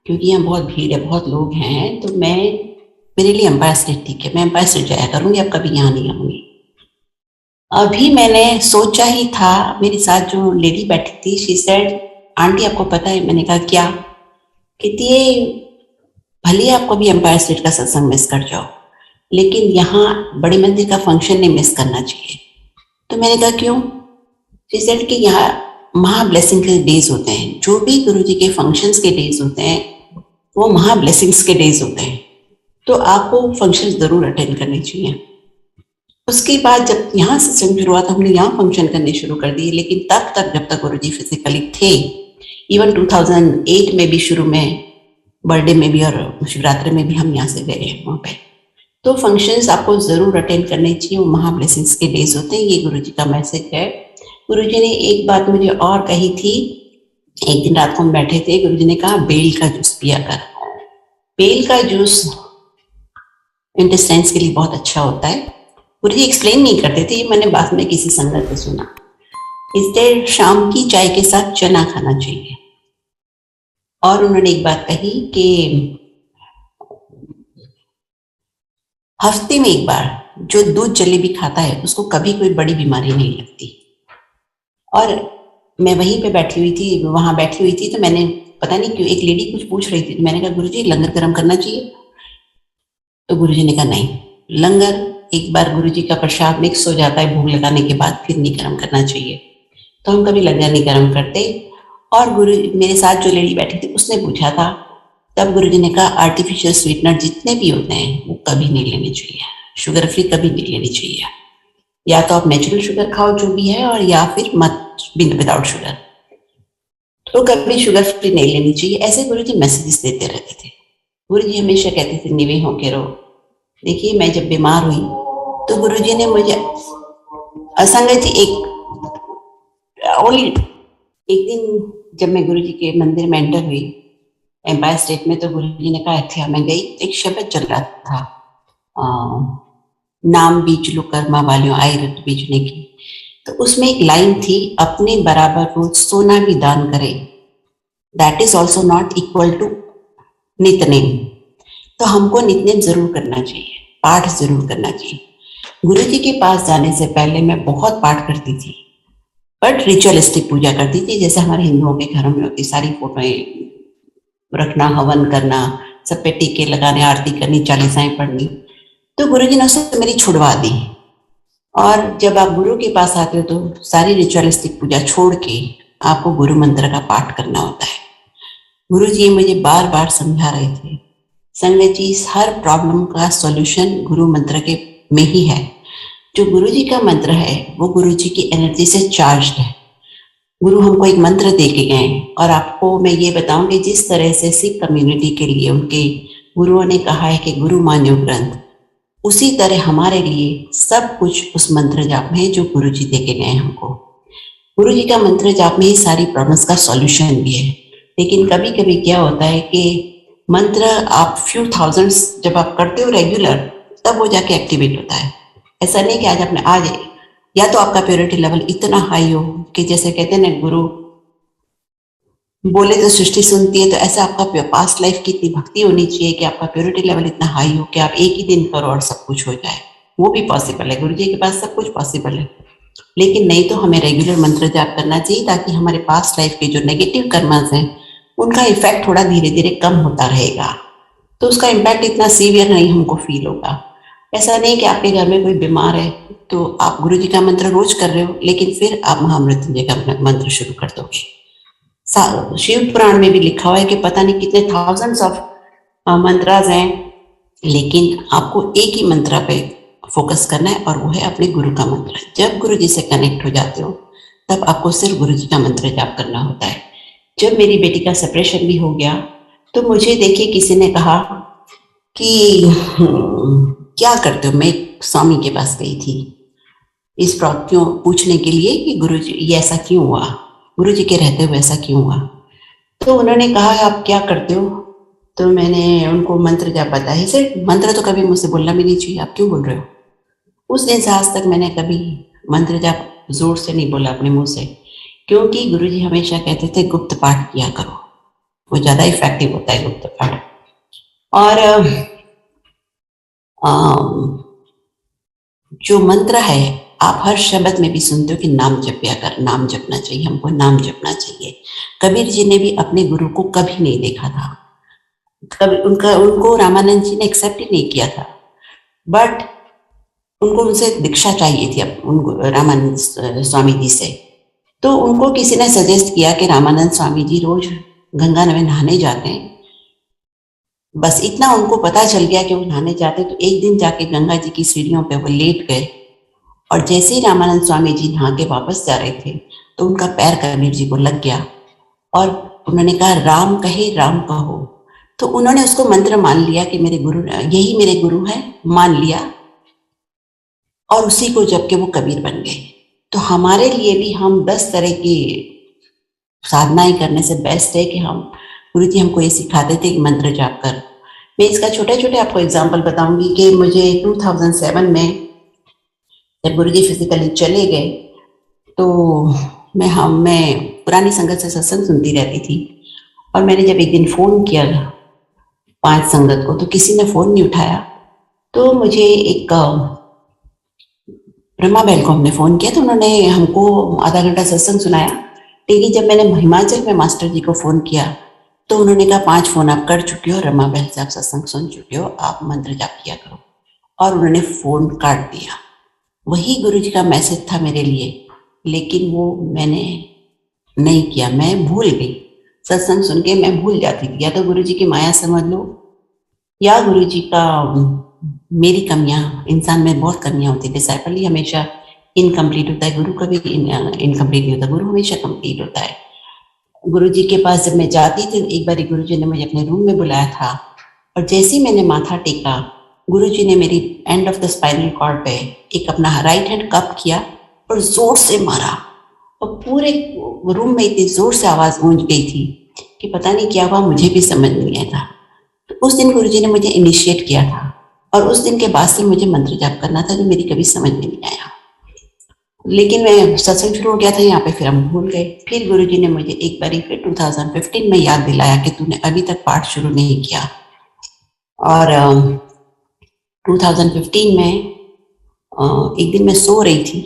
क्योंकि यहाँ बहुत भीड़ है, बहुत लोग हैं, तो मेरे लिए एम्पायर स्टेट ठीक है, मैं एम्पायर स्टेट जाया करूंगी, अब कभी यहाँ नहीं आऊंगी। अभी मैंने सोचा ही था, मेरे साथ जो लेडी बैठी थी, शी सेड, आंटी आपको पता है? मैंने कहा क्या? कहती है भले ही आपको भी एम्पायर स्टेट का सत्संग मिस कर जाओ, लेकिन यहाँ बड़े मंदिर का फंक्शन नहीं मिस करना चाहिए। तो मैंने कहा क्यों? रिजल्ट के यहाँ महा ब्लेसिंग के डेज होते हैं, जो भी गुरु जी के फंक्शंस के डेज होते हैं वो महा ब्लेसिंग्स के डेज होते हैं, तो आपको फंक्शन जरूर अटेंड करने चाहिए। उसके बाद जब यहाँ से सत्संग शुरू हुआ तो हमने यहाँ फंक्शन करने शुरू कर दिए, लेकिन तब तक जब तक गुरु जी फिजिकली थे, इवन 2008 में भी शुरू में, बर्थडे में भी और शिवरात्रि में भी हम यहाँ से गए हैं वहाँ पे। तो फंक्शंस आपको जरूर अटेंड करने चाहिए, वो महा ब्लेसिंग्स के डेज होते हैं, ये गुरु जी का मैसेज है। गुरु जी ने एक बात मुझे और कही थी, एक दिन रात को हम बैठे थे, गुरु जी ने कहा बेल का जूस पिया कर। बेल का जूस इंटेस्टाइन्स के लिए बहुत अच्छा होता है। गुरु जी एक्सप्लेन नहीं करते थे, मैंने बाद में किसी संगत से सुना। इसलिए शाम की चाय के साथ चना खाना चाहिए। और उन्होंने एक बात कही कि हफ्ते में एक बार जो दूध जलेबी खाता है उसको कभी कोई बड़ी बीमारी नहीं लगती। और मैं वहीं पे बैठी हुई थी, वहां बैठी हुई थी, तो मैंने पता नहीं क्यों एक लेडी कुछ पूछ रही थी, तो मैंने कहा गुरुजी लंगर गर्म करना चाहिए? तो गुरुजी ने कहा नहीं, लंगर एक बार गुरुजी का प्रसाद मिक्स हो जाता है भोग लगाने के बाद, फिर नहीं गर्म करना चाहिए। तो हम कभी लंगर नहीं गर्म करते। और गुरु मेरे साथ जो लेडी बैठी थी उसने पूछा था, तब गुरुजी ने कहा आर्टिफिशियल स्वीटनर जितने भी होते हैं वो कभी नहीं लेने चाहिए, शुगर फ्री कभी नहीं लेनी चाहिए। या तो आप नेचुरल शुगर खाओ जो भी है, और या फिर मत विदाउट शुगर, तो कभी शुगर फ्री नहीं लेनी चाहिए। ऐसे गुरुजी मैसेजेस देते रहते थे। गुरुजी हमेशा कहते थे निवे होके रहो। देखिए मैं जब बीमार हुई तो गुरुजी ने मुझे असंगत जी एक दिन जब मैं गुरुजी के मंदिर में एंटर हुई एम्पायर स्टेट में, तो गुरुजी ने कहा अच्छा, मैं गई, एक शब्द चल रहा था, नाम बीच लो कर्मा वालियों आई रत बीजने की। तो उसमें एक लाइन थी, अपने बराबर रोज सोना भी दान करे, that is also not equal to Nitnem. तो हमको नितनेम जरूर करना चाहिए, पाठ जरूर करना चाहिए। गुरु जी के पास जाने से पहले मैं बहुत पाठ करती थी, बट रिचुअलिस्टिक पूजा करती थी, जैसे हमारे हिंदुओं के घरों में होती, सारी फोटोएं रखना, हवन करना, सब पे टीके लगाने, आरती करनी, चालीसाएं पढ़नी। तो गुरु जी ने उससे मेरी छुड़वा दी। और जब आप गुरु के पास आते हो तो सारी रिचुअलिस्टिक पूजा छोड़ के आपको गुरु मंत्र का पाठ करना होता है। गुरु जी मुझे बार बार समझा रहे थे, संगत जी हर प्रॉब्लम का सॉल्यूशन गुरु मंत्र के में ही है। जो गुरु जी का मंत्र है वो गुरु जी की एनर्जी से चार्ज है। गुरु हमको एक मंत्र दे के गए, और आपको मैं ये बताऊंगी जिस तरह से सिख कम्युनिटी के लिए उनके गुरुओं ने कहा है कि गुरु मान्यो ग्रंथ, उसी तरह हमारे लिए सब कुछ उस मंत्र जाप में है जो गुरु जी दे के गए हमको। गुरु जी का मंत्र जाप में ही सारी प्रॉब्लम्स का सॉल्यूशन भी है। लेकिन कभी कभी क्या होता है कि मंत्र आप फ्यू थाउजेंड्स जब आप करते हो रेगुलर, तब वो जाके एक्टिवेट होता है। ऐसा नहीं कि आज आपने आज, या तो आपका प्योरिटी लेवल इतना हाई हो कि जैसे कहते हैं ना गुरु बोले तो सृष्टि सुनती है, तो ऐसा आपका पास्ट लाइफ की इतनी भक्ति होनी चाहिए कि आपका प्योरिटी लेवल इतना हाई हो कि आप एक ही दिन करो और सब कुछ हो जाए। वो भी पॉसिबल है, गुरु जी के पास सब कुछ पॉसिबल है। लेकिन नहीं तो हमें रेगुलर मंत्र जाप करना चाहिए, ताकि हमारे पास्ट लाइफ के जो नेगेटिव कर्मास हैं उनका इफेक्ट थोड़ा धीरे धीरे कम होता रहेगा, तो उसका इम्पैक्ट इतना सीवियर नहीं हमको फील होगा। ऐसा नहीं कि आपके घर में कोई बीमार है तो आप गुरु जी का मंत्र रोज कर रहे हो, लेकिन फिर आप महामृत्युंजय का मंत्र शुरू कर दोगे। शिव पुराण में भी लिखा हुआ है कि पता नहीं कितने थाउजेंड्स ऑफ मंत्रास हैं, लेकिन आपको एक ही मंत्र पे फोकस करना है, और वो है अपने गुरु का मंत्र। जब गुरु जी से कनेक्ट हो जाते हो तब आपको सिर्फ गुरु जी का मंत्र जाप करना होता है। जब मेरी बेटी का सेपरेशन भी हो गया तो मुझे देखिए किसी ने कहा कि क्या करते हो, मैं स्वामी के पास गई थी इस क्यों पूछने के लिए कि गुरु जी ये ऐसा क्यों हुआ, गुरु जी के रहते हुए ऐसा क्यों हुआ। तो उन्होंने कहा आप क्या करते हो, तो मैंने उनको मंत्र जाप बताया। सर मंत्र तो कभी मुझसे बोलना भी नहीं चाहिए, आप क्यों बोल रहे हो। उस दिन से आज तक मैंने कभी मंत्र जाप जोर से नहीं बोला अपने मुंह से, क्योंकि गुरु जी हमेशा कहते थे गुप्त पाठ किया करो। वो ज्यादा इफेक्टिव होता है गुप्त पाठ। और जो मंत्र है आप हर शब्द में भी सुनते हो कि नाम जपया कर, नाम जपना चाहिए, हमको नाम जपना चाहिए। कबीर जी ने भी अपने गुरु को कभी नहीं देखा था, कभी उनको रामानंद जी ने एक्सेप्ट ही नहीं किया था, बट उनको उनसे दीक्षा चाहिए थी उनको रामानंद स्वामी जी से। तो उनको किसी ने सजेस्ट किया कि रामानंद स्वामी जी रोज गंगा में नहाने जाते हैं। बस इतना उनको पता चल गया कि वो नहाने जाते, तो एक दिन जाके गंगा जी की सीढ़ियों पे वो लेट गए, और जैसे ही रामानंद स्वामी जी नहा के वापस जा रहे थे तो उनका पैर कबीर जी को लग गया, और उन्होंने कहा राम कहे राम कहो। तो उन्होंने उसको मंत्र मान लिया कि मेरे गुरु, यही मेरे गुरु है, मान लिया, और उसी को जब के वो कबीर बन गए। तो हमारे लिए भी हम 10 तरह की साधनाएं करने से बेस्ट है कि हम, गुरु जी हमको ये सिखाते थे कि मंत्र जाप कर। मैं इसका छोटे छोटे आपको एग्जाम्पल बताऊंगी कि मुझे 2007 में जब गुरु जी फिजिकली चले गए तो मैं पुरानी संगत से सत्संग सुनती रहती थी, और मैंने जब एक दिन फोन किया 5 संगत को तो किसी ने फोन नहीं उठाया। तो मुझे एक ब्रह्मा बहन को हमने फोन किया, तो उन्होंने हमको आधा घंटा सत्संग सुनाया। लेकिन जब मैंने हिमाचल में मास्टर जी को फोन किया तो उन्होंने कहा 5 फोन आप कर चुके हो, रमा बहन से आप सत्संग सुन चुके हो, आप मंत्र जाप किया करो, और उन्होंने फोन काट दिया। वही गुरु जी का मैसेज था मेरे लिए, लेकिन वो मैंने नहीं किया, मैं भूल गई। सत्संग सुन के मैं भूल जाती थी, या तो गुरु जी की माया समझ लो, या गुरु जी का, मेरी कमियां, इंसान में बहुत कमियां होती है। डिसाइपल ही हमेशा इनकम्प्लीट होता है, गुरु कभी इनकम्प्लीट नहीं होता, गुरु हमेशा कंप्लीट होता है। गुरु जी के पास जब मैं जाती थी, एक बार गुरु जी ने मुझे अपने रूम में बुलाया था, और जैसे ही मैंने माथा टेका, गुरु जी ने मेरी end of the spinal cord पे एक अपना राइट हैंड कप किया और जोर से मारा, और पूरे रूम में इतनी जोर से आवाज गूंज गई थी कि पता नहीं क्या हुआ, मुझे भी समझ नहीं आया था। तो उस दिन गुरु जी ने मुझे इनिशिएट किया था, और उस दिन के बाद से मुझे मंत्र जाप करना था, जो मेरी कभी समझ में नहीं आया। लेकिन मैं सत्संग शुरू हो गया था यहाँ पे, फिर हम भूल गए। फिर गुरु जी ने मुझे एक बार फिर 2015 में याद दिलाया कि तूने अभी तक पाठ शुरू नहीं किया। और 2015 में एक दिन मैं सो रही थी,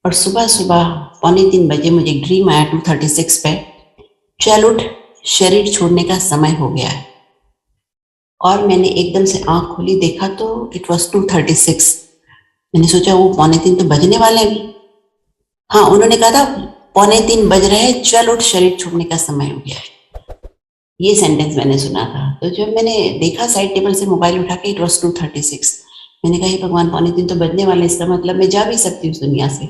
और सुबह सुबह 2:45 मुझे एक ड्रीम आया 2:36 पे, चल उठ, शरीर छोड़ने का समय हो गया है। और मैंने एकदम से आंख खोली, देखा तो इट वॉज 2:36। मैंने सोचा वो 2:45 तो बजने वाले अभी। हाँ, उन्होंने कहा था 2:45 बज रहे हैं, चल उठ, शरीर छोड़ने का समय हो गया है। ये सेंटेंस मैंने सुना था। तो जब मैंने देखा साइड टेबल से मोबाइल उठा के, इट वॉज 2:36। मैंने कहा हे भगवान, 2:45 तो बजने वाले, इसका मतलब मैं जा भी सकती हूँ दुनिया से।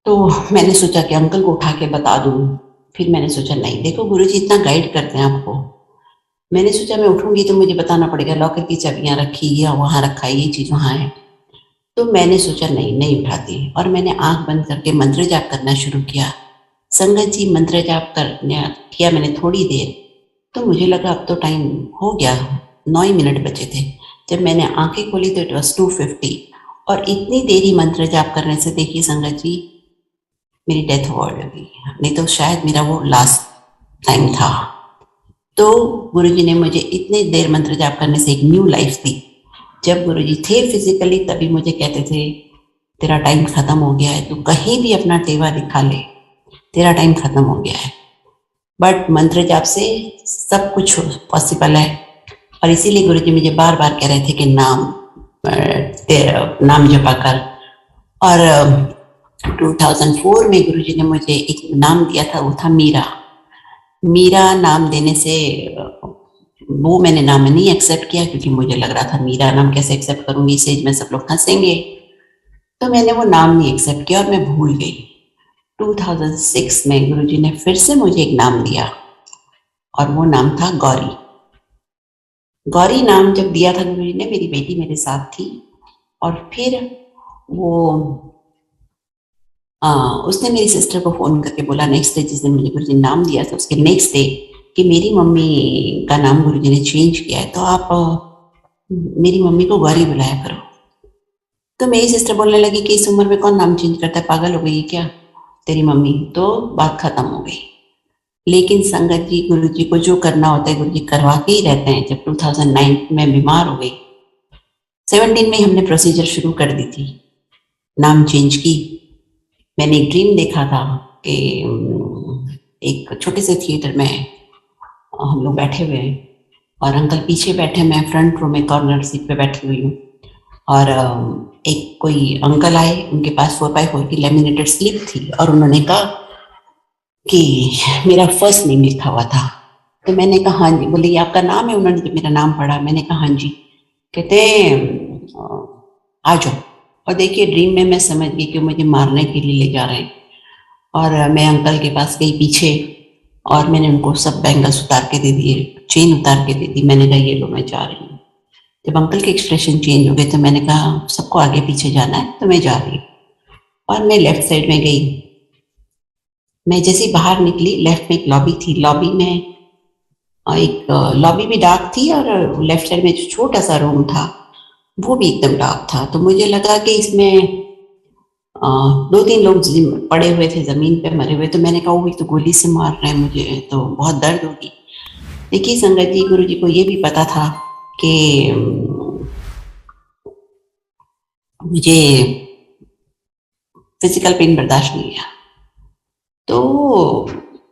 तो मैंने सोचा कि अंकल को उठा के बता दूं। फिर मैंने सोचा नहीं, देखो गुरु जी इतना गाइड करते हैं आपको। मैंने सोचा मैं उठूंगी तो मुझे बताना पड़ेगा, लॉकर की चाबियां रखी या वहां रखा है, ये चीज वहां है। तो मैंने सोचा नहीं उठाती, और मैंने आंख बंद करके मंत्र जाप करना शुरू किया। संगत जी, मंत्र जाप करने किया मैंने थोड़ी देर, तो मुझे लगा अब तो टाइम हो गया, 9 ही मिनट बचे थे। जब मैंने आंखें खोली तो इट वॉज 2:50, और इतनी देरी मंत्र जाप करने से देखिए संगत जी, मेरी डेथ अवॉइड हो गई, नहीं तो शायद मेरा वो लास्ट टाइम था। तो गुरु जी ने मुझे इतने देर मंत्र जाप करने से एक न्यू लाइफ दी। जब गुरु जी थे फिजिकली तभी मुझे कहते थे तेरा टाइम खत्म हो गया है, तू कहीं भी अपना टेवा दिखा ले, तेरा टाइम खत्म हो गया है। बट मंत्र जाप से सब कुछ पॉसिबल है, और इसीलिए गुरु जी मुझे बार बार कह रहे थे कि नाम जपा कर। और 2004 में गुरु जी ने मुझे एक नाम दिया था, वो था मीरा। मीरा नाम देने से वो मैंने नाम नहीं एक्सेप्ट किया, क्योंकि मुझे लग रहा था मीरा नाम कैसे एक्सेप्ट करूंगी, इस एज में सब लोग हंसेंगे। तो मैंने वो नाम नहीं एक्सेप्ट किया और मैं भूल गई। 2006 में गुरुजी ने फिर से मुझे एक नाम दिया, और वो नाम था गौरी। गौरी नाम जब दिया था गुरुजी ने, मेरी बेटी मेरे साथ थी, और फिर वो उसने मेरी सिस्टर को फोन करके बोला नेक्स्ट डे, जिस दिन मुझे गुरुजी ने नाम दिया था उसके नेक्स्ट डे, कि मेरी मम्मी का नाम गुरुजी ने चेंज किया है, तो आप मेरी मम्मी को गौरी बुलाया करो। तो मेरी सिस्टर बोलने लगी कि इस उम्र में कौन नाम चेंज करता है, पागल हो गई क्या तेरी मम्मी। तो बात खत्म हो गई। लेकिन संगत जी, गुरु जी को जो करना होता है गुरु जी करवा के ही रहते हैं। जब 2009 में बीमार हो गई, 17 में हमने प्रोसीजर शुरू कर दी थी, नाम चेंज की। मैंने एक ड्रीम देखा था कि एक छोटे से थिएटर में हम लोग बैठे हुए हैं और अंकल पीछे बैठे, मैं फ्रंट रो में कॉर्नर सीट पे बैठी हुई हूँ। और एक कोई अंकल आए, उनके पास 4x4 की लेमिनेटेड स्लिप थी और उन्होंने कहा कि मेरा फर्स्ट नेम लिखा हुआ था। तो मैंने कहा हाँ जी। बोले ये आपका नाम है? उन्होंने जब मेरा नाम पढ़ा, मैंने कहा हाँ जी। कहते आ जाओ। और देखिए ड्रीम में मैं समझ गई कि मुझे मारने के लिए ले जा रहे हैं। और मैं अंकल के पास गई पीछे और मैंने उनको सब बैंगल्स उतार के दे दिए, चेन उतार के दे दी। मैंने कहा ये लो, मैं जा रही हूँ। जब अंकल के एक्सप्रेशन चेंज हो गए तो मैंने कहा सबको आगे पीछे जाना है तो मैं जा रही हूँ। और मैं लेफ्ट साइड में गई। मैं जैसे बाहर निकली, लेफ्ट में एक लॉबी थी। लॉबी में एक लॉबी भी डार्क थी और लेफ्ट साइड में जो छोटा सा रूम था वो भी एकदम डार्क था। तो मुझे लगा कि इसमें 2-3 लोग पड़े हुए थे जमीन पे, मरे हुए। तो मैंने कहा वो तो गोली से मार रहे हैं, मुझे तो बहुत दर्द होगी। देखिए संगत जी, गुरु जी को ये भी पता था कि मुझे फिजिकल पेन बर्दाश्त नहीं है। तो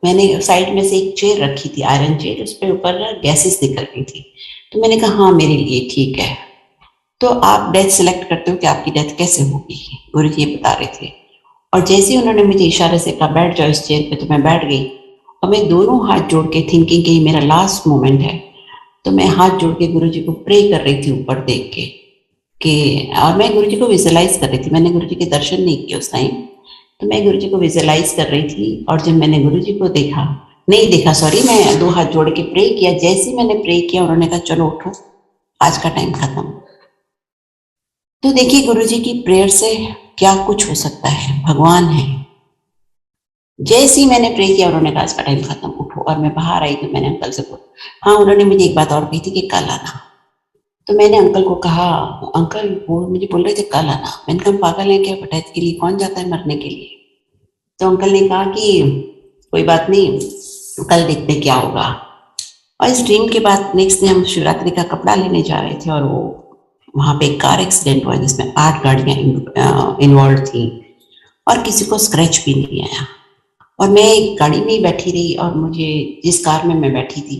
मैंने साइड में से एक चेयर रखी थी, आयरन चेयर, उस पर ऊपर गैसेस निकल रही थी। तो मैंने कहा हाँ मेरे लिए ठीक है। तो आप डेथ सिलेक्ट करते हो कि आपकी डेथ कैसे होगी, गुरु जी ये बता रहे थे। और जैसे ही उन्होंने मुझे इशारे से कहा बैठ जाओ इस चेयर पे, तो मैं बैठ गई। और मैं दोनों हाथ जोड़ के थिंकिंग कि मेरा लास्ट मोमेंट है, तो मैं हाथ जोड़ के गुरु जी को प्रे कर रही थी ऊपर देख के कि, और मैं गुरु जी को विजुअलाइज कर रही थी। मैंने गुरु जी के दर्शन नहीं किए उस टाइम, तो मैं गुरु जी को विजुअलाइज कर रही थी। और जब मैंने गुरु जी को देखा, नहीं देखा सॉरी, मैं 2 हाथ जोड़ के प्रे किया। जैसे ही मैंने प्रे किया उन्होंने कहा चलो उठो, आज का टाइम खत्म। तो देखिए गुरु जी की प्रेयर से क्या कुछ हो सकता है, भगवान है। जैसे ही मैंने प्रे किया उन्होंने कहा आज का टाइम खत्म, उठो। और मैं बाहर आई तो मैंने अंकल से बोला, हाँ उन्होंने मुझे एक बात और कही थी कि कल आना। तो मैंने अंकल को कहा, अंकल वो मुझे बोल रहे थे कल आना। मैंने कहा पागल है क्या, डेथ के लिए कौन जाता है मरने के लिए। तो अंकल ने कहा कि कोई बात नहीं, कल देखते क्या होगा। और इस ड्रीम के बाद नेक्स्ट डे हम शिवरात्रि का कपड़ा लेने जा रहे थे और वो वहां पे एक कार एक्सीडेंट हुआ जिसमें 8 गाड़ियां इन्वॉल्व थी और किसी को स्क्रैच भी नहीं आया। और मैं एक गाड़ी में ही बैठी रही और मुझे जिस कार में मैं बैठी थी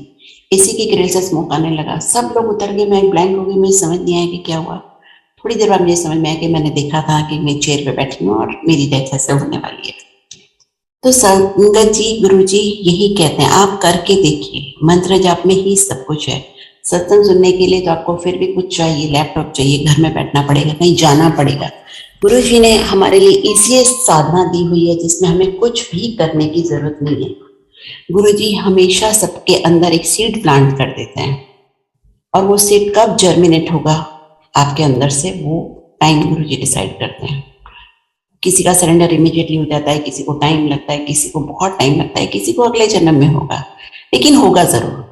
एसी की ग्रिल से स्मोक आने लगा। सब लोग उतर गए, मैं ब्लैंक हो गई, मुझे समझ नहीं आया कि क्या हुआ। थोड़ी देर बाद मुझे समझ में आया कि मैंने देखा था कि मैं चेयर पे बैठी हूँ और मेरी डेथ ऐसे होने वाली है। तो संगत जी, गुरु जी यही कहते हैं आप करके देखिए, मंत्र जाप में ही सब कुछ है। सत्संग सुनने के लिए तो आपको फिर भी कुछ चाहिए, लैपटॉप चाहिए, घर में बैठना पड़ेगा, कहीं जाना पड़ेगा। गुरु जी ने हमारे लिए इजीएस्ट साधना दी हुई है जिसमें हमें कुछ भी करने की जरूरत नहीं है। गुरु जी हमेशा सबके अंदर एक सीड प्लांट कर देते हैं और वो सीड कब जर्मिनेट होगा आपके अंदर से, वो टाइम गुरु जी डिसाइड करते हैं। किसी का सरेंडर इमीडिएटली हो जाता है, किसी को टाइम लगता है, किसी को बहुत टाइम लगता है, किसी को अगले जन्म में होगा, लेकिन होगा जरूर।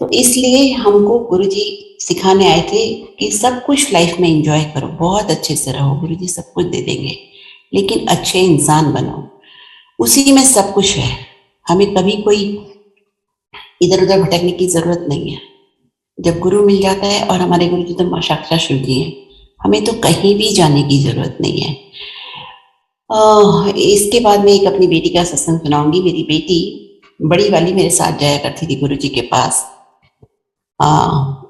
तो इसलिए हमको गुरुजी सिखाने आए थे कि सब कुछ लाइफ में एंजॉय करो, बहुत अच्छे से रहो, गुरुजी सब कुछ दे देंगे, लेकिन अच्छे इंसान बनो, उसी में सब कुछ है। हमें कभी कोई इधर उधर भटकने की जरूरत नहीं है। जब गुरु मिल जाता है, और हमारे गुरु जी तो साक्षात शिव जी हैं, हमें तो कहीं भी जाने की जरूरत नहीं है। इसके बाद में एक अपनी बेटी का सत्संग सुनाऊंगी। मेरी बेटी बड़ी वाली मेरे साथ जाया करती थी गुरु जी के पास।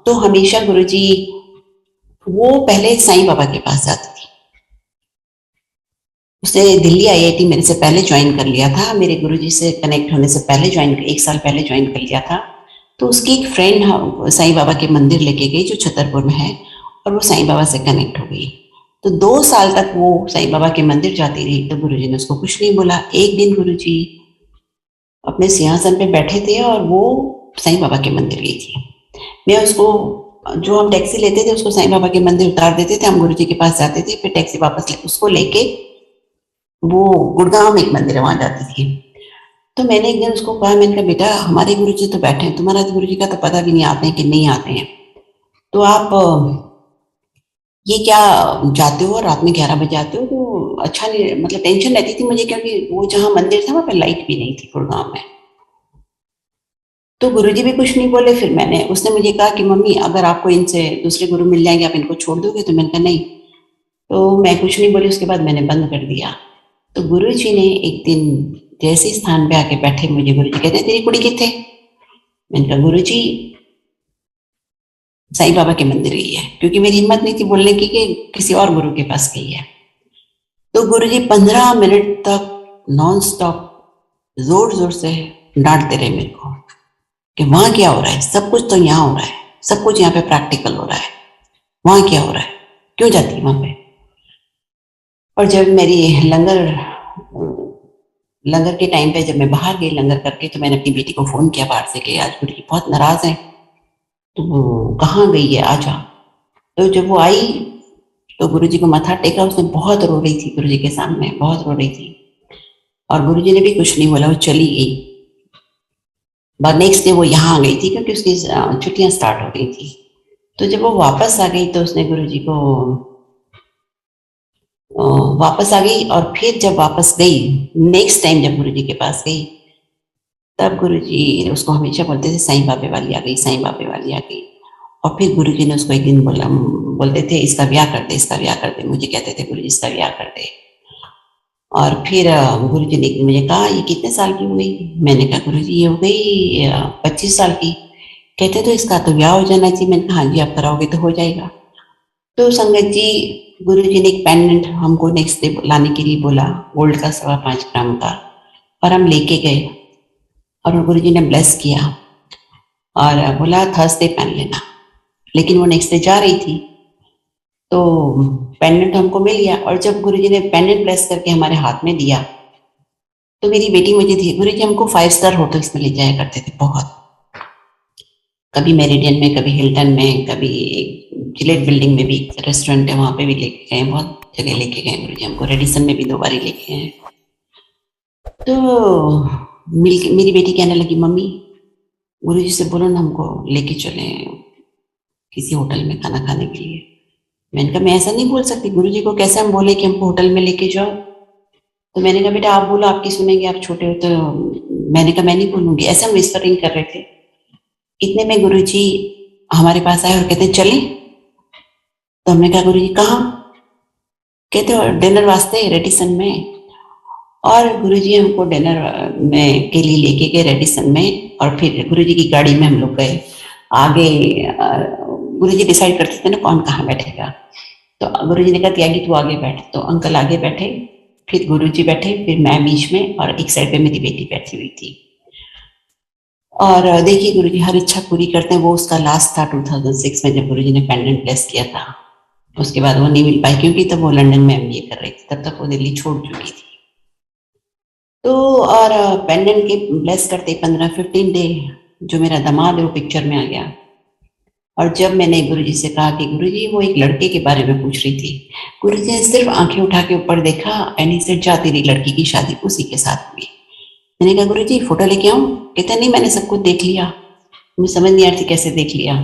तो हमेशा गुरु जी, वो पहले साईं बाबा के पास जाती थी। उसने दिल्ली आईआईटी मेरे से पहले ज्वाइन कर लिया था, मेरे गुरुजी से कनेक्ट होने से पहले ज्वाइन, 1 साल पहले ज्वाइन कर लिया था। तो उसकी एक फ्रेंड साईं बाबा के मंदिर लेके गई जो छतरपुर में है, और वो साईं बाबा से कनेक्ट हो गई। तो 2 साल तक वो साईं बाबा के मंदिर जाती रही। तो गुरुजी ने उसको कुछ नहीं बोला। एक दिन गुरुजी अपने सिंहासन पे बैठे थे और वो साईं बाबा के मंदिर गई थी। मैं उसको, जो हम टैक्सी लेते थे उसको साईं बाबा के मंदिर उतार देते थे, हम गुरुजी के पास जाते थे, फिर टैक्सी वापस उसको लेके वो गुड़गांव में एक मंदिर है वहां जाती थी। तो मैंने एक दिन उसको कहा, मैंने कहा बेटा हमारे गुरुजी तो बैठे हैं, तुम्हारा गुरुजी का तो पता भी नहीं आते हैं कि नहीं आते हैं, तो आप ये क्या जाते हो रात में 11 बजे आते हो, तो अच्छा नहीं, मतलब टेंशन रहती थी मुझे, क्योंकि वो जहाँ मंदिर था वहाँ पे लाइट भी नहीं थी गुड़गांव में। तो गुरुजी भी कुछ नहीं बोले। फिर उसने मुझे कहा कि मम्मी अगर आपको इनसे दूसरे गुरु मिल जाएंगे आप इनको छोड़ दोगे? तो मैंने कहा नहीं। तो मैं कुछ नहीं बोली, उसके बाद मैंने बंद कर दिया। तो गुरुजी ने एक दिन जैसे स्थान पे आके बैठे, मुझे गुरुजी कहते हैं तेरी कुड़ी किथे? मैंने कहा गुरुजी साईं बाबा के मंदिर गई है, क्योंकि मेरी हिम्मत नहीं थी बोलने की कि किसी और गुरु के पास गई है। तो गुरुजी 15 मिनट तक नॉन स्टॉप जोर जोर से डांटते रहे मेरे को कि वहां क्या हो रहा है, सब कुछ तो यहाँ हो रहा है, सब कुछ यहाँ पे प्रैक्टिकल हो रहा है, वहां क्या हो रहा है, क्यों जाती है वहां पे? और जब मेरी लंगर के टाइम पे जब मैं बाहर गई लंगर करके, तो मैंने अपनी बेटी को फोन किया बाहर से कि आज गुरुजी बहुत नाराज है, तो वो कहाँ गई है, आजा। तो जब वो आई तो गुरुजी को माथा टेका, उसने बहुत रो रही थी गुरुजी के सामने, बहुत रो रही थी। और गुरुजी ने भी कुछ नहीं बोला, वो चली गई। बट नेक्स्ट डे वो यहाँ आ गई थी क्योंकि उसकी छुट्टियां स्टार्ट हो गई थी। तो जब वो वापस आ गई तो उसने गुरुजी को वापस आ गई। और फिर जब वापस गई नेक्स्ट टाइम जब गुरुजी के पास गई, तब गुरुजी उसको हमेशा बोलते थे साईं बाबे वाली आ गई, साईं बाबे वाली आ गई। और फिर गुरुजी ने उसको एक दिन बोलते थे इसका ब्याह कर दे, इसका ब्याह कर दे। मुझे कहते थे गुरुजी इसका ब्याह कर दे। और फिर गुरुजी ने मुझे कहा ये कितने साल की हो गई? मैंने कहा गुरुजी ये हो गई 25 साल की। कहते तो इसका तो ब्याह हो जाना चाहिए। मैंने कहा हाँ जी आप कराओगे तो हो जाएगा। तो संगत जी गुरुजी ने एक पेंडेंट हमको नेक्स्ट डे लाने के लिए बोला, गोल्ड का 5.25 ग्राम का, और हम लेके गए और गुरुजी ने ब्लेस किया और बोला थर्सडे पहन लेना। लेकिन वो नेक्स्ट डे जा रही थी तो पेंडेंट हमको मिल गया। और जब गुरुजी ने पेंडेंट ब्लेस करके हमारे हाथ में दिया तो मेरी बेटी मुझे थी, गुरुजी हमको 5 स्टार होटल्स में ले जाया करते थे बहुत, कभी मेरिडियन में, कभी हिल्टन में, कभी जिलेट बिल्डिंग में भी रेस्टोरेंट है वहां पे भी लेके गए, बहुत जगह लेके गए गुरुजी हमको। रेडिसन में भी 2 बार ही लेके गए। तो मेरी बेटी कहने लगी मम्मी गुरुजी से बोलो ना हमको लेके चले किसी होटल में खाना खाने के लिए। मैंने कहा मैं ऐसा नहीं बोल सकती, गुरुजी को कैसे हम बोले कि हमको होटल में लेके जाओ? तो मैंने कहा बेटा आप बोलो, आपकी सुनेंगे, आप छोटे हो। तो मैंने कहा मैं नहीं बोलूंगी, ऐसे हम विस्परिंग कर रहे थे। इतने में गुरुजी हमारे पास आए और कहते हैं चले। तो हमने कहा गुरुजी कहाँ? कहते डिनर वास्ते रेडिसन में। और गुरुजी हमको डिनर में के लिए लेके गए रेडिसन में। और फिर गुरुजी की गाड़ी में हम लोग गए आगे। गुरुजी डिसाइड करते थे ना कौन कहाँ बैठेगा। तो गुरुजी ने कहा त्यागी तू आगे बैठ, तो अंकल आगे बैठे, फिर गुरुजी बैठे, फिर मैं बीच में, और एक साइड पे मेरी बेटी बैठी हुई थी। और देखिए गुरुजी हर इच्छा पूरी करते हैं। वो उसका लास्ट था 2006 में जब गुरुजी ने पेंडेंट ब्लेस किया था। उसके बाद वो नहीं मिल पाई क्योंकि तब वो लंदन में एमबीए कर रही थी, तब तक वो दिल्ली छोड़ चुकी थी। तो और पेंडेंट के ब्लेस करते 15-15 डे जो मेरा दामाद है वो पिक्चर में आ गया। और जब मैंने गुरुजी से कहा कि गुरुजी वो एक लड़के के बारे में पूछ रही थी, गुरुजी ने सिर्फ आंखें उठा के ऊपर देखा एंड ही सेड जा तेरी लड़की की शादी उसी के साथ हुई। मैंने कहा गुरुजी फोटो लेके आऊं? कहते नहीं मैंने सब कुछ देख लिया। मुझे समझ नहीं आ रही थी कैसे देख लिया,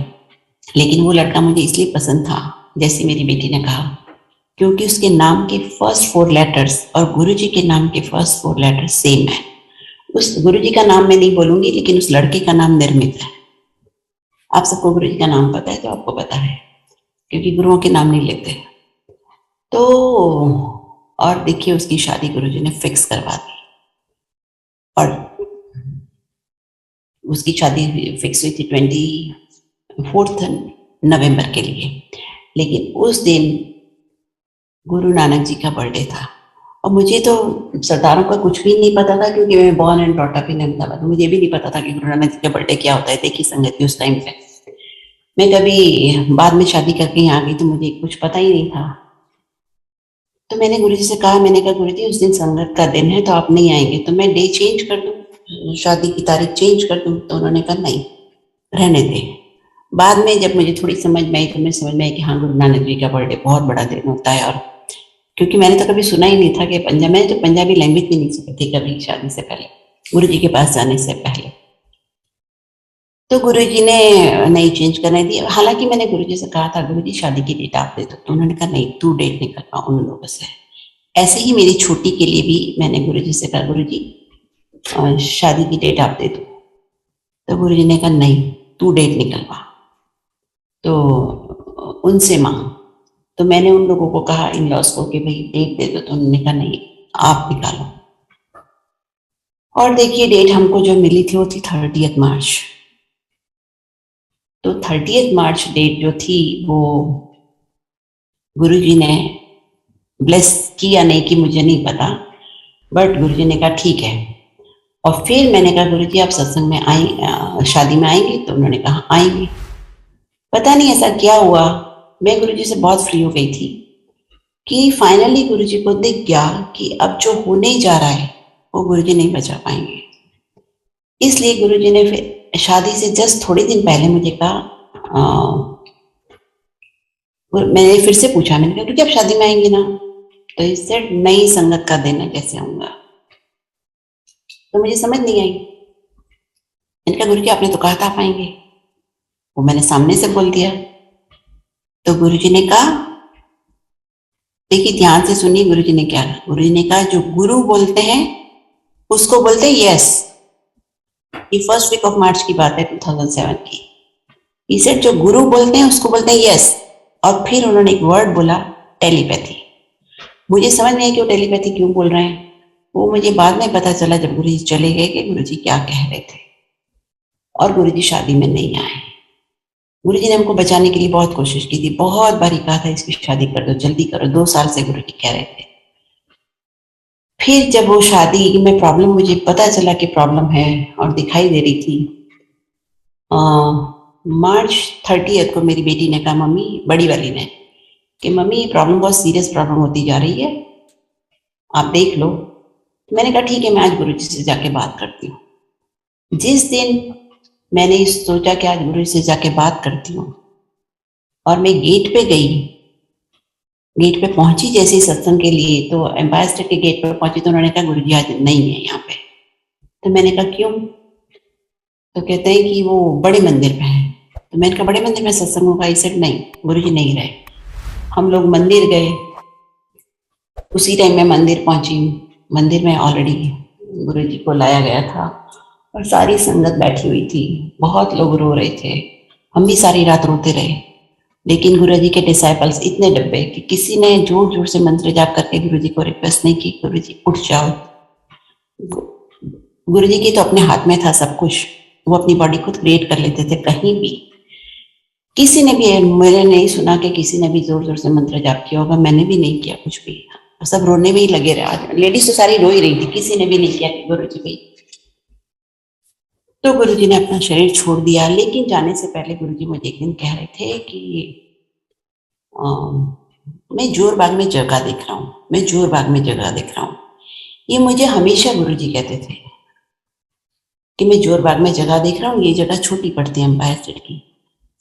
लेकिन वो लड़का मुझे इसलिए पसंद था, जैसे मेरी बेटी ने कहा, क्योंकि उसके नाम के फर्स्ट 4 लेटर्स और गुरुजी के नाम के फर्स्ट 4 लेटर्स सेम है। उस गुरुजी का नाम मैं नहीं बोलूंगी, लेकिन उस लड़के का नाम निर्मित है। आप सबको गुरुजी का नाम पता है तो आपको पता है, क्योंकि गुरुओं के नाम नहीं लेते। तो और देखिए उसकी शादी गुरुजी ने फिक्स करवा दी और उसकी शादी फिक्स हुई थी 24 नवंबर के लिए। लेकिन उस दिन गुरु नानक जी का बर्थडे था और मुझे तो सरदारों का कुछ भी नहीं पता था, क्योंकि मैं born and brought up in Ahmedabad. मुझे भी नहीं पता था कि गुरु नानक जी का बर्थडे क्या होता है। देखी संगत की उस टाइम पे मैं कभी बाद में शादी करके यहाँ आ गई तो मुझे कुछ पता ही नहीं था। तो मैंने गुरुजी से कहा, मैंने कहा गुरुजी उस दिन संगत का दिन है तो आप नहीं आएंगे तो मैं डे चेंज कर दूं, शादी की तारीख चेंज कर दूं? तो उन्होंने कहा नहीं रहने दे। बाद में जब मुझे थोड़ी समझ में आई तो मैं समझ में आई कि हाँ गुरु नानक जी का बर्थडे बहुत बड़ा दिन होता है। और क्योंकि मैंने तो कभी सुना ही नहीं था कि मैं तो पंजाबी लैंग्वेज भी नहीं सीखी थी कभी शादी से पहले, गुरुजी के पास जाने से पहले। तो गुरुजी ने नहीं चेंज करने दी। हालांकि मैंने गुरुजी से कहा था गुरुजी शादी की डेट आप दे दो, तो उन्होंने कहा नहीं तू डेट नहीं करवा उन लोगों से। ऐसे ही मेरी छोटी के लिए भी मैंने गुरुजी से कहा गुरुजी शादी की डेट आप दे दो। तो गुरुजी ने कहा नहीं, तू डेट निकलवा, तो उनसे मांग। तो मैंने उन लोगों को कहा, इन लॉज को, कि भाई डेट दे दो। तो उन्होंने कहा नहीं, आप निकालो। और देखिए डेट हमको जो मिली थी वो थी 30 मार्च। तो 30 मार्च डेट जो थी वो गुरुजी ने ब्लेस की या नहीं की मुझे नहीं पता, बट गुरुजी ने कहा ठीक है। और फिर मैंने कहा गुरुजी आप सत्संग में शादी में आएंगे? तो उन्होंने कहा आएंगे। पता नहीं ऐसा क्या हुआ, मैं गुरुजी से बहुत फ्री हो गई थी कि फाइनली गुरुजी को दिख गया कि अब जो होने जा रहा है वो गुरुजी नहीं बचा पाएंगे। इसलिए गुरुजी ने फिर शादी से जस्ट थोड़े दिन पहले मुझे कहा, मैंने फिर से पूछा, मैंने कहा गुरुजी आप शादी में आएंगे ना? तो इससे नई संगत का देना कैसे आऊंगा? तो मुझे समझ नहीं आई। मैंने कहा गुरुजी आपने तो कहा था आप आएंगे। वो मैंने सामने से बोल दिया। तो गुरुजी ने कहा, देखिए ध्यान से सुनिए गुरुजी ने क्या कहा। गुरुजी ने कहा जो गुरु बोलते हैं उसको बोलते हैं यस। ये फर्स्ट वीक ऑफ मार्च की बात है 2007 की। इसे जो गुरु बोलते हैं उसको बोलते हैं यस। और फिर उन्होंने एक वर्ड बोला, टेलीपैथी। मुझे समझ नहीं आई कि वो टेलीपैथी क्यों बोल रहे हैं। वो मुझे बाद में पता चला जब गुरुजी चले गए कि गुरुजी क्या कह रहे थे। और गुरुजी शादी में नहीं आए। गुरुजी ने हमको बचाने के लिए बहुत कोशिश की थी, बहुत बारी कहा था इसकी शादी कर दो, जल्दी करो। 2 साल से गुरुजी कह रहे थे। फिर जब वो शादी में प्रॉब्लम मुझे पता चला कि प्रॉब्लम है और दिखाई दे रही थी, मार्च 30 को मेरी बेटी ने कहा, मम्मी, बड़ी वाली ने, कि मम्मी ये प्रॉब्लम बहुत सीरियस प्रॉब्लम होती जा रही है, आप देख लो। तो मैंने कहा ठीक है, मैं आज गुरुजी से जाके बात करती हूँ। जिस दिन मैंने सोचा कि आज गुरुजी से जाके बात करती हूँ और मैं गेट पे गई, गेट पे पहुंची जैसे ही सत्संग के लिए, तो एम्पायर स्टेट के गेट पे पहुंची तो उन्होंने कहा गुरुजी आज नहीं है यहाँ पे। तो मैंने कहा क्यों? तो कहते हैं कि वो बड़े मंदिर पे है। तो मैंने कहा बड़े मंदिर में सत्संग होगा? इस सेड नहीं, गुरुजी नहीं रहे। हम लोग मंदिर गए, उसी टाइम में मंदिर पहुंची। मंदिर में ऑलरेडी गुरुजी को लाया गया था और सारी संगत बैठी हुई थी, बहुत लोग रो रहे थे, हम भी सारी रात रोते रहे। लेकिन गुरुजी के डिसाइपल्स इतने डब्बे कि किसी ने जोर जोर से मंत्र जाप करके गुरुजी को रिक्वेस्ट नहीं की, गुरुजी उठ जाओ। गुरुजी की तो अपने हाथ में था सब कुछ, वो अपनी बॉडी खुद क्रिएट कर लेते थे कहीं भी। किसी ने भी, मैंने नहीं सुना कि किसी ने भी जोर जोर से मंत्र जाप किया होगा, मैंने भी नहीं किया कुछ भी। सब रोने में ही लगे रहे। आज लेडीज तो सारी रो ही रही थी, किसी ने भी नहीं किया कि गुरुजी भी। तो गुरुजी ने अपना शरीर छोड़ दिया। लेकिन जाने से पहले गुरुजी मुझे एक दिन कह रहे थे कि मैं जोर बाग में जगह देख रहा हूँ, मैं जोर बाग में जगह देख रहा हूँ। ये मुझे हमेशा गुरुजी कहते थे कि मैं जोर बाग में जगह देख रहा हूँ, ये जगह छोटी पड़ती है एम्पायर स्टेट की।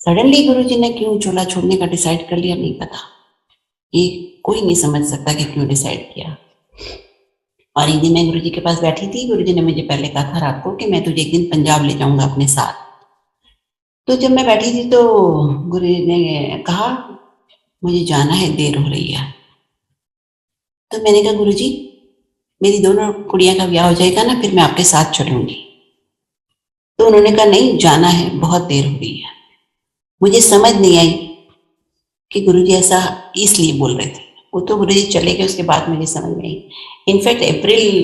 सडनली गुरुजी ने क्यों चोला छोड़ने का डिसाइड कर लिया नहीं पता, ये कोई नहीं समझ सकता कि क्यों डिसाइड किया। और एक दिन मैं गुरुजी के पास बैठी थी, गुरुजी ने मुझे पहले कहा था रात को कि मैं तुझे एक दिन पंजाब ले जाऊंगा अपने साथ। तो जब मैं बैठी थी तो गुरुजी ने कहा मुझे जाना है, देर हो रही है। तो मैंने कहा गुरुजी मेरी दोनों कुड़ियां का ब्याह हो जाएगा ना, फिर मैं आपके साथ चलूंगी। तो उन्होंने कहा नहीं, जाना है, बहुत देर हो रही है। मुझे समझ नहीं आई कि गुरुजी ऐसा इसलिए बोल रहे थे। वो तो गुरुजी चले गए, उसके बाद मुझे समझ में आई। इनफैक्ट अप्रैल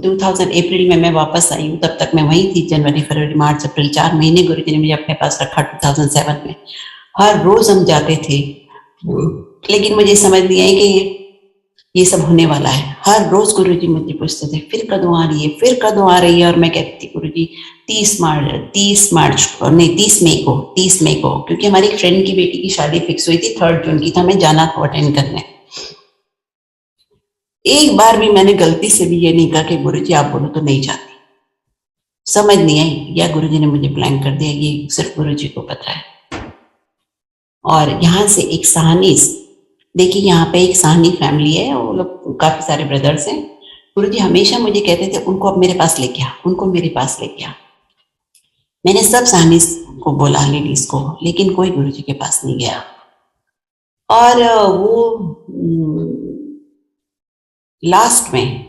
2000 अप्रैल में मैं वापस आई हूँ, तब तक मैं वहीं थी। जनवरी, फरवरी, मार्च, अप्रैल 4 महीने गुरुजी ने मुझे अपने पास रखा 2007 में। हर रोज हम जाते थे, लेकिन मुझे समझ नहीं आई कि ये सब होने वाला है। हर रोज गुरुजी मुझे पूछते थे फिर कदों आ रही है, फिर कदों आ रही है। और मैं कहती थी गुरुजी 30 मार्च को नहीं, 30 मई को, क्योंकि हमारी एक फ्रेंड की बेटी की शादी फिक्स हुई थी, 3 जून की था, हमें जाना था अटेंड करने। एक बार भी मैंने गलती से भी ये नहीं कहा कि गुरुजी आप बोलो तो नहीं जाती। समझ नहीं आई, या गुरुजी ने मुझे ब्लैंक कर दिया, ये सिर्फ गुरुजी को पता है। और यहाँ से एक सहानी, देखिए यहाँ पे एक सहानी फैमिली है, वो लोग काफी सारे ब्रदर्स हैं। गुरुजी हमेशा मुझे कहते थे उनको अब मेरे पास लेके आ, उनको मेरे पास लेके आ। मैंने सब सहानी को बोला, लेडीज को, लेकिन कोई गुरुजी के पास नहीं गया। और वो लास्ट में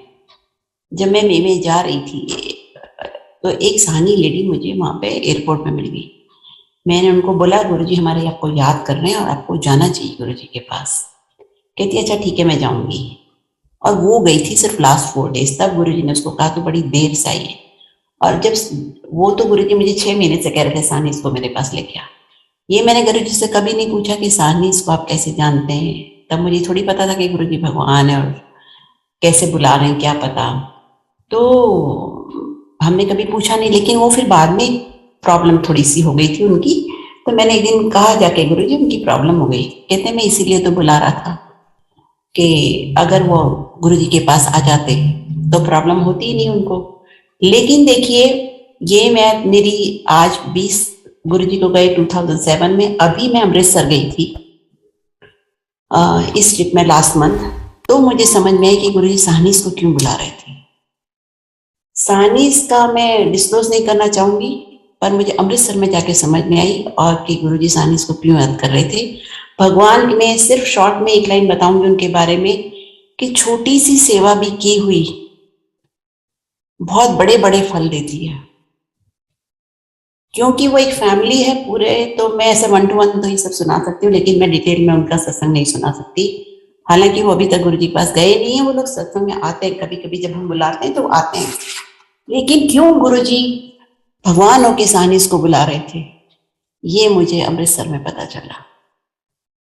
जब मैं मे में जा रही थी तो एक सहानी लेडी मुझे वहां पे एयरपोर्ट में मिल गई। मैंने उनको बोला, गुरुजी हमारे आपको याद कर रहे हैं और आपको जाना चाहिए गुरुजी के पास। कहती अच्छा ठीक है मैं जाऊंगी। और वो गई थी सिर्फ लास्ट 4 डेज, तब गुरुजी ने उसको कहा तो बड़ी देर से आई है। और जब वो तो गुरुजी मुझे 6 महीने से कह रहे थे साहनीस को मेरे पास लेके आ। ये मैंने गुरुजी से कभी नहीं पूछा कि साहनीस को आप कैसे जानते हैं, तब मुझे थोड़ी पता था कि गुरुजी भगवान है और कैसे बुला रहे हैं क्या पता। तो हमने कभी पूछा नहीं, लेकिन वो फिर बाद में प्रॉब्लम थोड़ी सी हो गई थी उनकी। तो मैंने एक दिन कहा जाके, गुरुजी उनकी प्रॉब्लम हो गई। कहते मैं इसीलिए तो बुला रहा था कि अगर वो गुरुजी के पास आ जाते तो प्रॉब्लम होती ही नहीं उनको। लेकिन देखिए ये मैं मेरी आज 20 गुरुजी को गए 2007 में, अभी मैं अमृतसर गई थी इस ट्रिप में लास्ट मंथ। तो मुझे समझ में आई कि गुरुजी साहनीस को क्यों बुला रहे थे। साहनीस का मैं डिस्क्लोज नहीं करना चाहूंगी, पर मुझे अमृतसर में जाके समझ में आई और कि गुरुजी साहनीस को क्यों याद कर रहे थे। भगवान में सिर्फ शॉर्ट में एक लाइन बताऊंगी उनके बारे में कि छोटी सी सेवा भी की हुई बहुत बड़े बड़े फल देती है। क्योंकि वो एक फैमिली है पूरे, तो मैं ऐसे 1 to 1 तो ये सब सुना सकती हूँ, लेकिन मैं डिटेल में उनका सत्संग नहीं सुना सकती। हालांकि वो अभी तक गुरुजी के पास गए नहीं है, वो लोग सत्संग में आते हैं कभी कभी, जब हम बुलाते हैं तो आते हैं। लेकिन क्यों गुरुजी भगवान होके साहनीस को बुला रहे थे, ये मुझे अमृतसर में पता चला।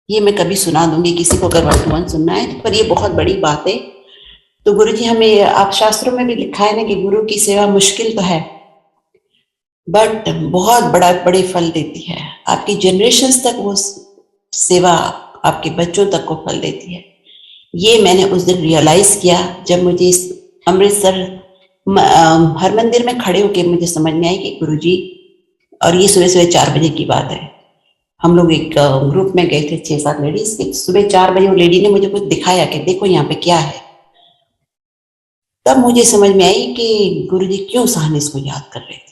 ये मैं कभी सुना दूंगी किसी को अगर 1 to 1 सुनना है, पर ये बहुत बड़ी बात है। तो गुरुजी हमें, आप शास्त्रों में भी लिखा है ना कि गुरु की सेवा मुश्किल तो है, बट बहुत बड़े फल देती है। आपकी जनरेशन्स तक वो सेवा आपके बच्चों तक को फल देती है। ये मैंने उस दिन रियलाइज किया जब मुझे अमृतसर हर मंदिर में खड़े होकर मुझे समझ में आई कि गुरुजी, और ये सुबह सुबह 4 बजे की बात है, हम लोग एक ग्रुप में गए थे 6-7 लेडीज। सुबह 4 बजे वो लेडी ने मुझे कुछ दिखाया कि देखो यहाँ पे क्या है। तब मुझे समझ में आई कि गुरुजी क्यों साहनीस को याद कर रहे थे।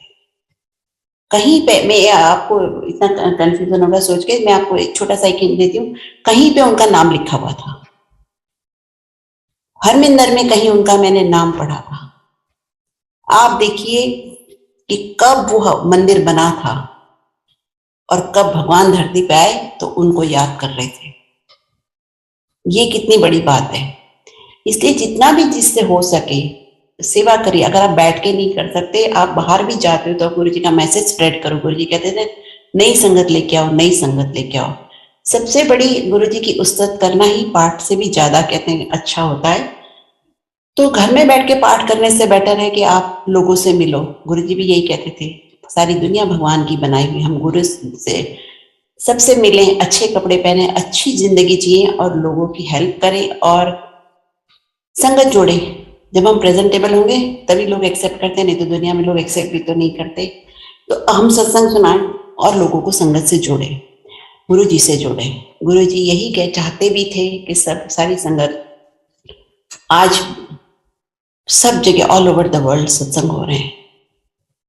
कहीं पे, मैं आपको इतना कंफ्यूजन होगा सोच के, मैं आपको एक छोटा सा एक हिंट देती हूँ। कहीं पे उनका नाम लिखा हुआ था, हरमिंदर में कहीं उनका मैंने नाम पढ़ा था। आप देखिए कि कब वो मंदिर बना था और कब भगवान धरती पे आए तो उनको याद कर रहे थे। ये कितनी बड़ी बात है। इसलिए जितना भी जिससे हो सके सेवा करिए। अगर आप बैठ के नहीं कर सकते, आप बाहर भी जाते हो तो गुरुजी का मैसेज स्प्रेड करो। गुरुजी कहते थे नई संगत लेके आओ, नई संगत लेके आओ। सबसे बड़ी गुरुजी की उस्तत करना ही पाठ से भी ज्यादा कहते हैं अच्छा होता है। तो घर में बैठ के पाठ करने से बेटर है कि आप लोगों से मिलो। गुरुजी भी यही कहते थे, सारी दुनिया भगवान की बनाई हुई, हम गुरु से सबसे मिलें, अच्छे कपड़े पहने, अच्छी जिंदगी जिए और लोगों की हेल्प करें और संगत जोड़े। जब हम प्रेजेंटेबल होंगे तभी लोग एक्सेप्ट करते हैं, नहीं तो दुनिया में लोग एक्सेप्ट भी तो नहीं करते। तो हम सत्संग सुनाएं और लोगों को संगत से जोड़े, गुरु जी से जोड़े। गुरु जी यही चाहते भी थे कि सब सारी संगत, आज सब जगह ऑल ओवर द वर्ल्ड सत्संग हो रहे हैं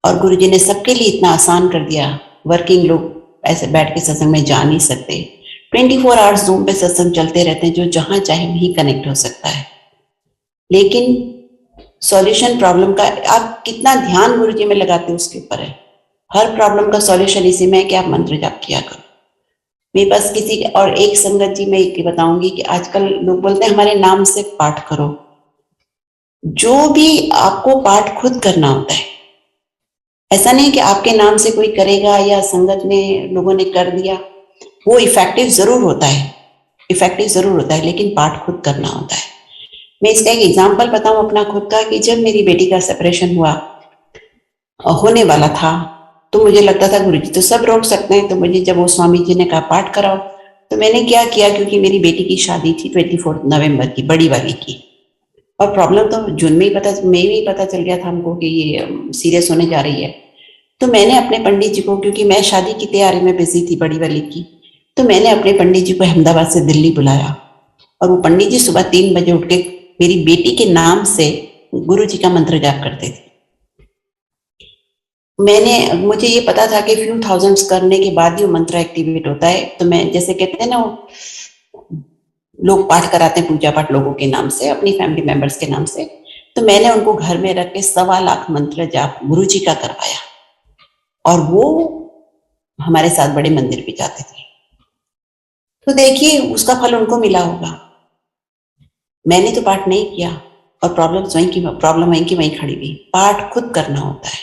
और गुरु जी ने सबके लिए इतना आसान कर दिया। वर्किंग लोग ऐसे बैठ के सत्संग में जा नहीं सकते, 24 आवर्स जूम पे सत्संग चलते रहते हैं, जो जहां चाहे वहीं कनेक्ट हो सकता है। लेकिन सॉल्यूशन प्रॉब्लम का आप कितना ध्यान गुरुजी में लगाते हो उसके ऊपर है। हर प्रॉब्लम का सॉल्यूशन इसी में है कि आप मंत्र जाप किया करो। मेरे पास किसी और एक संगत जी मैं एक बताऊंगी कि आजकल लोग बोलते हैं हमारे नाम से पाठ करो। जो भी आपको पाठ खुद करना होता है, ऐसा नहीं कि आपके नाम से कोई करेगा या संगत ने लोगों ने कर दिया। वो इफेक्टिव जरूर होता है, लेकिन पाठ खुद करना होता है। मैं इसका एक एग्जाम्पल बताऊं अपना खुद का, कि जब मेरी बेटी का सेपरेशन होने वाला था तो मुझे लगता था गुरुजी तो सब रोक सकते हैं। तो मुझे जब वो स्वामी जी ने कहा पाठ कराओ, तो मैंने क्या किया, क्योंकि मेरी बेटी की शादी थी 24 नवंबर की, बड़ी वाली की, और प्रॉब्लम तो जून में ही पता चल गया था हमको कि ये सीरियस होने जा रही है। तो मैंने अपने पंडित जी को, क्योंकि मैं शादी की तैयारी में बिजी थी बड़ी वाली की, तो मैंने अपने पंडित जी को अहमदाबाद से दिल्ली बुलाया और वो पंडित जी सुबह 3 बजे उठ के मेरी बेटी के नाम से गुरु जी का मंत्र जाप करते थे। मुझे ये पता था कि फ्यू थाउजेंड्स करने के बाद ही वो मंत्र एक्टिवेट होता है। तो मैं, जैसे कहते हैं ना, लोग पाठ कराते हैं पूजा पाठ लोगों के नाम से, अपनी फैमिली मेंबर्स के नाम से, तो मैंने उनको घर में रख के 1.25 लाख मंत्र जाप गुरुजी का करवाया, और वो हमारे साथ बड़े मंदिर भी जाते थे। तो देखिए उसका फल उनको मिला होगा। मैंने तो पाठ नहीं किया, और प्रॉब्लम वहीं की वहीं खड़ी हुई। पाठ खुद करना होता है,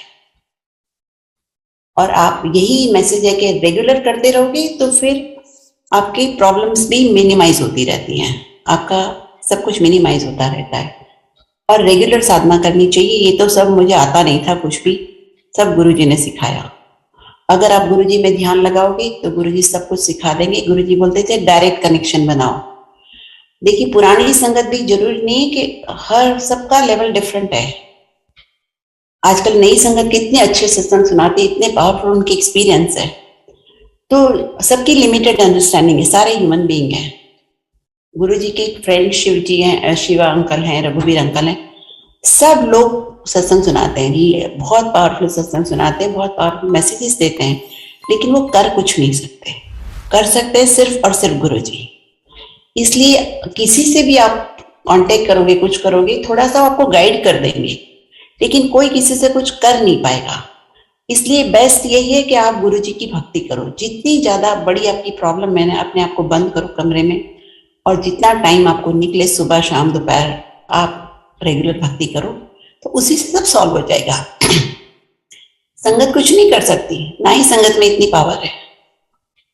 और आप यही मैसेज है कि रेगुलर करते रहोगे तो फिर आपकी प्रॉब्लम्स भी मिनिमाइज होती रहती हैं, आपका सब कुछ मिनिमाइज होता रहता है। और रेगुलर साधना करनी चाहिए। ये तो सब मुझे आता नहीं था, कुछ भी सब गुरुजी ने सिखाया। अगर आप गुरुजी में ध्यान लगाओगे तो गुरुजी सब कुछ सिखा देंगे। गुरुजी बोलते थे डायरेक्ट कनेक्शन बनाओ। देखिए पुरानी संगत भी जरूरी नहीं है कि हर सबका लेवल डिफरेंट है। आजकल नई संगत कितने अच्छे सत्संग सुनाती है, इतने पावरफुल उनके एक्सपीरियंस है। तो सबकी लिमिटेड अंडरस्टैंडिंग है, सारे ह्यूमन बीइंग हैं। गुरुजी के फ्रेंड शिव जी हैं, शिवा अंकल हैं, रघुवीर अंकल हैं, सब लोग सत्संग सुनाते हैं, बहुत पावरफुल सत्संग सुनाते हैं, बहुत पावरफुल मैसेजेस देते हैं, लेकिन वो कर कुछ नहीं सकते। कर सकते हैं सिर्फ और सिर्फ गुरुजी। इसलिए किसी से भी आप कांटेक्ट करोगे, कुछ करोगे, थोड़ा सा आपको गाइड कर देंगे, लेकिन कोई किसी से कुछ कर नहीं पाएगा। इसलिए बेस्ट यही है कि आप गुरुजी की भक्ति करो। जितनी ज्यादा बड़ी आपकी प्रॉब्लम है ना, अपने आप को बंद करो कमरे में, और जितना टाइम आपको निकले, सुबह शाम दोपहर, आप रेगुलर भक्ति करो, तो उसी से सब सॉल्व हो जाएगा। संगत कुछ नहीं कर सकती, ना ही संगत में इतनी पावर है।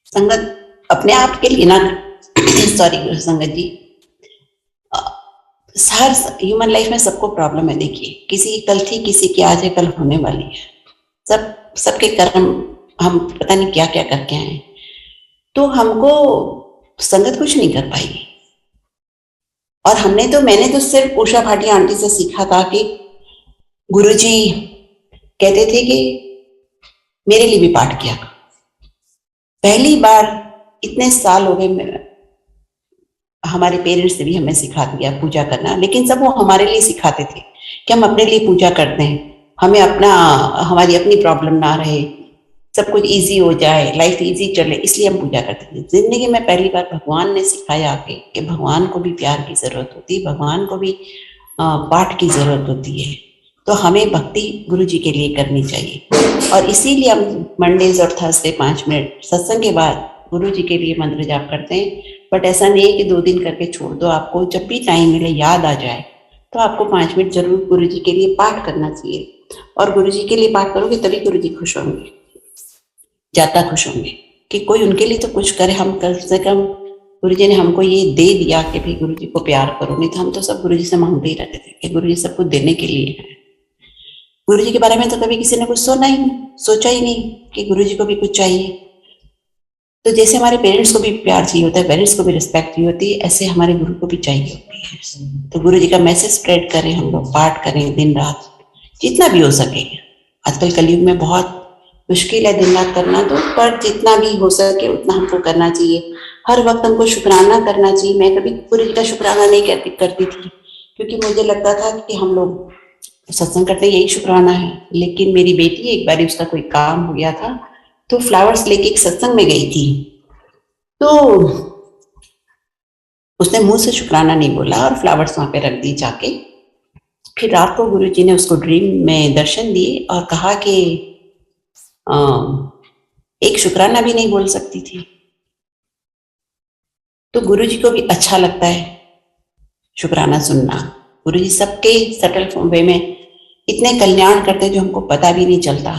संगत अपने आप के लिए ना सॉरी संगत जी, हर ह्यूमन लाइफ में सबको प्रॉब्लम है। देखिए किसी की कल थी, किसी की आज है, कल होने वाली है। सबके कर्म हम पता नहीं क्या क्या करके आए, तो हमको संगत कुछ नहीं कर पाएगी। और मैंने तो सिर्फ उषा भाटिया आंटी से सीखा था कि गुरुजी कहते थे कि मेरे लिए भी पाठ किया। पहली बार इतने साल हो गए, हमारे पेरेंट्स ने भी हमें सिखा दिया पूजा करना, लेकिन सब वो हमारे लिए सिखाते थे कि हम अपने लिए पूजा करते हैं, हमें हमारी अपनी प्रॉब्लम ना रहे, सब कुछ इजी हो जाए, लाइफ इजी चले, इसलिए हम पूजा करते थे। जिंदगी में पहली बार भगवान ने सिखाया आके कि भगवान को भी प्यार की जरूरत होती है, भगवान को भी पाठ की जरूरत होती है। तो हमें भक्ति गुरु जी के लिए करनी चाहिए, और इसीलिए हम मंडेज और थर्सडे 5 मिनट सत्संग के बाद गुरु जी के लिए मंत्र जाप करते हैं। बट ऐसा नहीं है कि 2 दिन करके छोड़ दो, आपको जब भी टाइम मिले, याद आ जाए, तो आपको 5 मिनट जरूर गुरु जी के लिए पाठ करना चाहिए। और गुरु जी के लिए पाठ करोगे तभी गुरु जी खुश होंगे, ज्यादा खुश होंगे कि कोई उनके लिए तो कुछ करे। हम कम से कम गुरु जी ने हमको ये दे दिया कि भाई गुरु जी को प्यार करो, नहीं तो हम तो सब गुरु जी से मांगते ही रहते थे कि गुरु जी सब कुछ देने के लिए है। गुरु जी के बारे में तो कभी किसी ने कुछ सोचा ही नहीं कि गुरु जी को भी कुछ चाहिए। तो जैसे हमारे पेरेंट्स को भी प्यार चाहिए होता है, पेरेंट्स को भी रिस्पेक्ट चाहिए होती है, ऐसे हमारे गुरु को भी चाहिए होती है। तो गुरु जी का मैसेज स्प्रेड करें, हम लोग पाठ करें दिन रात जितना भी हो सके। आजकल कलयुग में बहुत मुश्किल है दिन रात करना, तो पर जितना भी हो सके उतना हमको करना चाहिए। हर वक्त हमको शुक्राना करना चाहिए। मैं कभी गुरु जी का शुक्राना नहीं करती थी, क्योंकि मुझे लगता था कि हम लोग सत्संग करते यही शुक्राना है। लेकिन मेरी बेटी एक बार उसका कोई काम हो गया था, तो फ्लावर्स लेके एक सत्संग में गई थी, तो उसने मुंह से शुक्राना नहीं बोला और फ्लावर्स वहां पे रख दी जाके। फिर रात को गुरुजी ने उसको ड्रीम में दर्शन दिए और कहा कि एक शुक्राना भी नहीं बोल सकती थी। तो गुरुजी को भी अच्छा लगता है शुक्राना सुनना। गुरुजी सबके सटल वे में इतने कल्याण करते जो हमको पता भी नहीं चलता।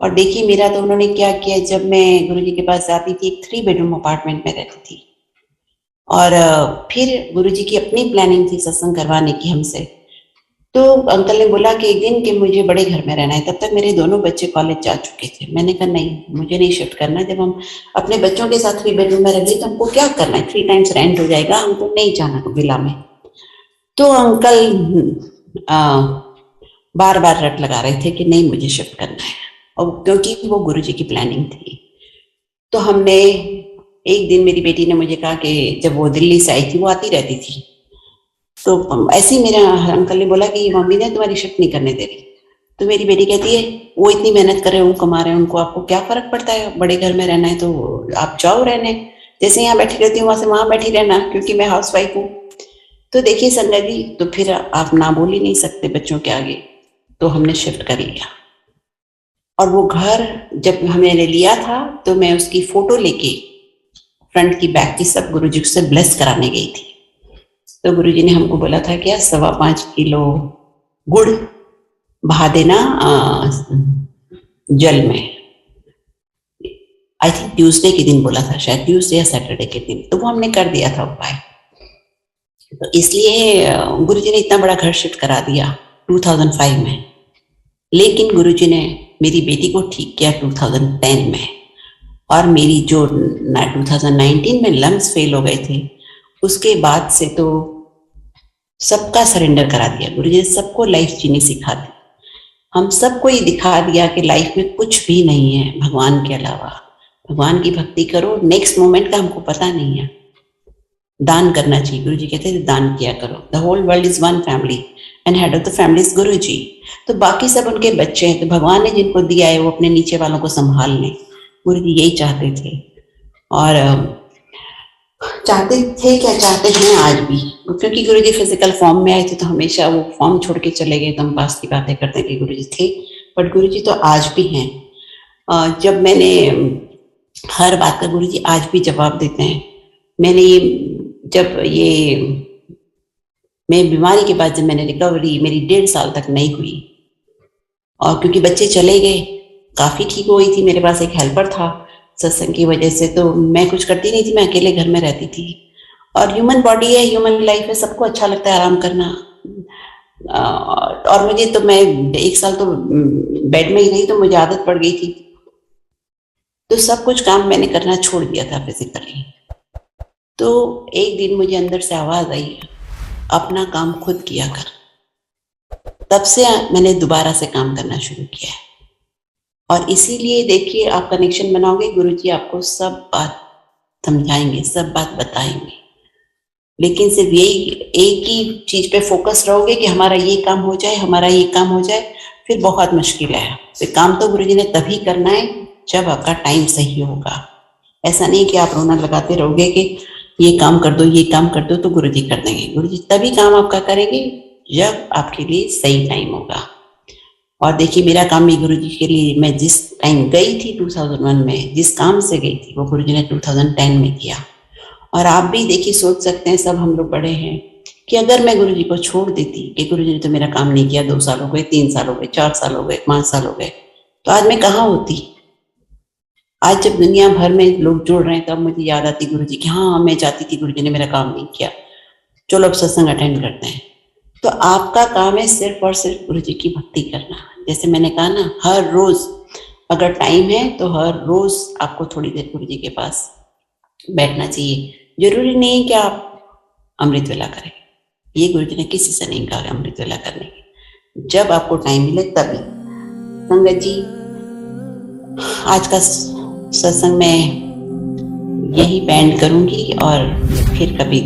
और देखिए मेरा तो उन्होंने क्या किया, जब मैं गुरुजी के पास जाती थी, एक 3 बेडरूम अपार्टमेंट में रहती थी, और फिर गुरुजी की अपनी प्लानिंग थी सत्संग करवाने की हमसे। तो अंकल ने बोला कि एक दिन कि मुझे बड़े घर में रहना है। तब तक मेरे दोनों बच्चे कॉलेज जा चुके थे। मैंने कहा नहीं, मुझे नहीं शिफ्ट करना। जब हम अपने बच्चों के साथ 3 बेडरूम में रह गए तो हमको क्या करना है, 3 टाइम्स रेंट हो जाएगा, हमको नहीं जाना विला में। तो अंकल बार बार रट लगा रहे थे कि नहीं मुझे शिफ्ट करना है, और क्योंकि वो गुरुजी की प्लानिंग थी। तो हमने एक दिन, मेरी बेटी ने मुझे कहा कि जब वो दिल्ली से आई थी, वो आती रहती थी, तो ऐसे ही मेरा अंकल ने बोला कि मम्मी ने तुम्हारी शिफ्ट नहीं करने दे रही। तो मेरी बेटी कहती है वो इतनी मेहनत कर रहे हैं, वो कमा रहे हैं, उनको आपको क्या फर्क पड़ता है, बड़े घर में रहना है तो आप जाओ रहने, जैसे यहाँ बैठी रहती हूँ वहां से वहां बैठी रहना, क्योंकि मैं हाउस वाइफ हूँ। तो देखिए संगत जी, तो फिर आप ना बोल ही नहीं सकते बच्चों के आगे, तो हमने शिफ्ट कर लिया। और वो घर जब हमने लिया था तो मैं उसकी फोटो लेके फ्रंट की बैक की सब गुरुजी से ब्लेस कराने गई थी। तो गुरुजी ने हमको बोला था क्या 5.25 किलो गुड़ बहा देना जल में। आई थिंक ट्यूसडे के दिन बोला था, शायद ट्यूसडे या सैटरडे के दिन, तो वो हमने कर दिया था उपाय। तो इसलिए गुरुजी ने इतना बड़ा घर शिफ्ट करा दिया 2005 में। लेकिन गुरुजी ने मेरी बेटी को ठीक किया 2010 में, और मेरी जो 2019 में लंग्स फेल हो गए थे, उसके बाद से तो सबका सरेंडर करा दिया गुरुजी ने। सबको लाइफ जीनी सिखा दी। हम सबको ये दिखा दिया कि लाइफ में कुछ भी नहीं है भगवान के अलावा। भगवान की भक्ति करो, नेक्स्ट मोमेंट का हमको पता नहीं है। दान करना चाहिए, गुरुजी कहते थे दान किया करो। The whole world is one family and head of the family is Guruji. तो बाकी सब उनके बच्चे हैं, तो भगवान ने जिनको दिया है वो अपने नीचे वालों को संभाल लें। गुरुजी यही चाहते थे, और चाहते थे क्या, चाहते हैं आज भी। क्योंकि गुरुजी फिजिकल फॉर्म में आए थे तो हमेशा वो फॉर्म छोड़ के चले गए, तो हम पास की बातें करते हैं कि गुरुजी थे, बट गुरुजी तो आज भी हैं। जब मैंने हर बात का गुरुजी आज भी जवाब देते हैं। मैंने मैं बीमारी के बाद जब मैंने रिकवरी मेरी 1.5 साल तक नहीं हुई, और क्योंकि बच्चे चले गए, काफी ठीक हो गई थी। मेरे पास एक हेल्पर था सत्संग की वजह से, तो मैं कुछ करती नहीं थी, मैं अकेले घर में रहती थी। और ह्यूमन बॉडी है, ह्यूमन लाइफ है, सबको अच्छा लगता है आराम करना। और मुझे तो, मैं 1 साल तो बेड में ही रही, तो मुझे आदत पड़ गई थी। तो सब कुछ काम मैंने करना छोड़ दिया था फिजिकली। तो एक दिन मुझे अंदर से आवाज आई, अपना काम खुद किया कर। तब से मैंने दोबारा से काम करना शुरू किया है। और इसीलिए देखिए, आप कनेक्शन बनाओगे, गुरुजी आपको सब बात समझाएंगे, सब बात बताएंगे। लेकिन सिर्फ यही एक ही चीज पे फोकस रहोगे कि हमारा ये काम हो जाए, हमारा ये काम हो जाए, फिर बहुत मुश्किल है। तो काम तो गुरुजी ने तभी करना है जब आपका टाइम सही होगा। ऐसा नहीं कि आप रोना लगाते रहोगे कि ये काम कर दो, ये काम कर दो, तो गुरुजी कर देंगे। गुरुजी तभी काम आपका करेंगे जब आपके लिए सही टाइम होगा। और देखिए, मेरा काम भी गुरुजी के लिए, मैं जिस टाइम गई थी 2001 में, जिस काम से गई थी, वो गुरुजी ने 2010 में किया। और आप भी देखिए, सोच सकते हैं, सब हम लोग बड़े हैं, कि अगर मैं गुरुजी को छोड़ देती कि गुरुजी ने तो मेरा काम नहीं किया, 2 साल हो गए, 3 साल हो गए, 4 साल हो गए, 5 साल हो गए, तो आज मैं कहाँ होती। आज जब दुनिया भर में लोग जुड़ रहे हैं, तब मुझे याद आती गुरुजी की, हाँ मैं चाहती थी, गुरुजी ने मेरा काम नहीं किया, चलो अब सत्संग अटेंड करते हैं। तो आपका काम है सिर्फ और सिर्फ गुरुजी की भक्ति करना। जैसे मैंने कहा ना, हर रोज अगर टाइम है तो हर रोज आपको थोड़ी देर गुरुजी के पास बैठना चाहिए। जरूरी नहीं कि आप अमृत वेला करें, ये गुरुजी ने किसी से नहीं कहा अमृत वेला करने की। जब आपको टाइम मिले तभी। संगत जी, आज का सत्संग में यही बैंड करूंगी, और फिर कभी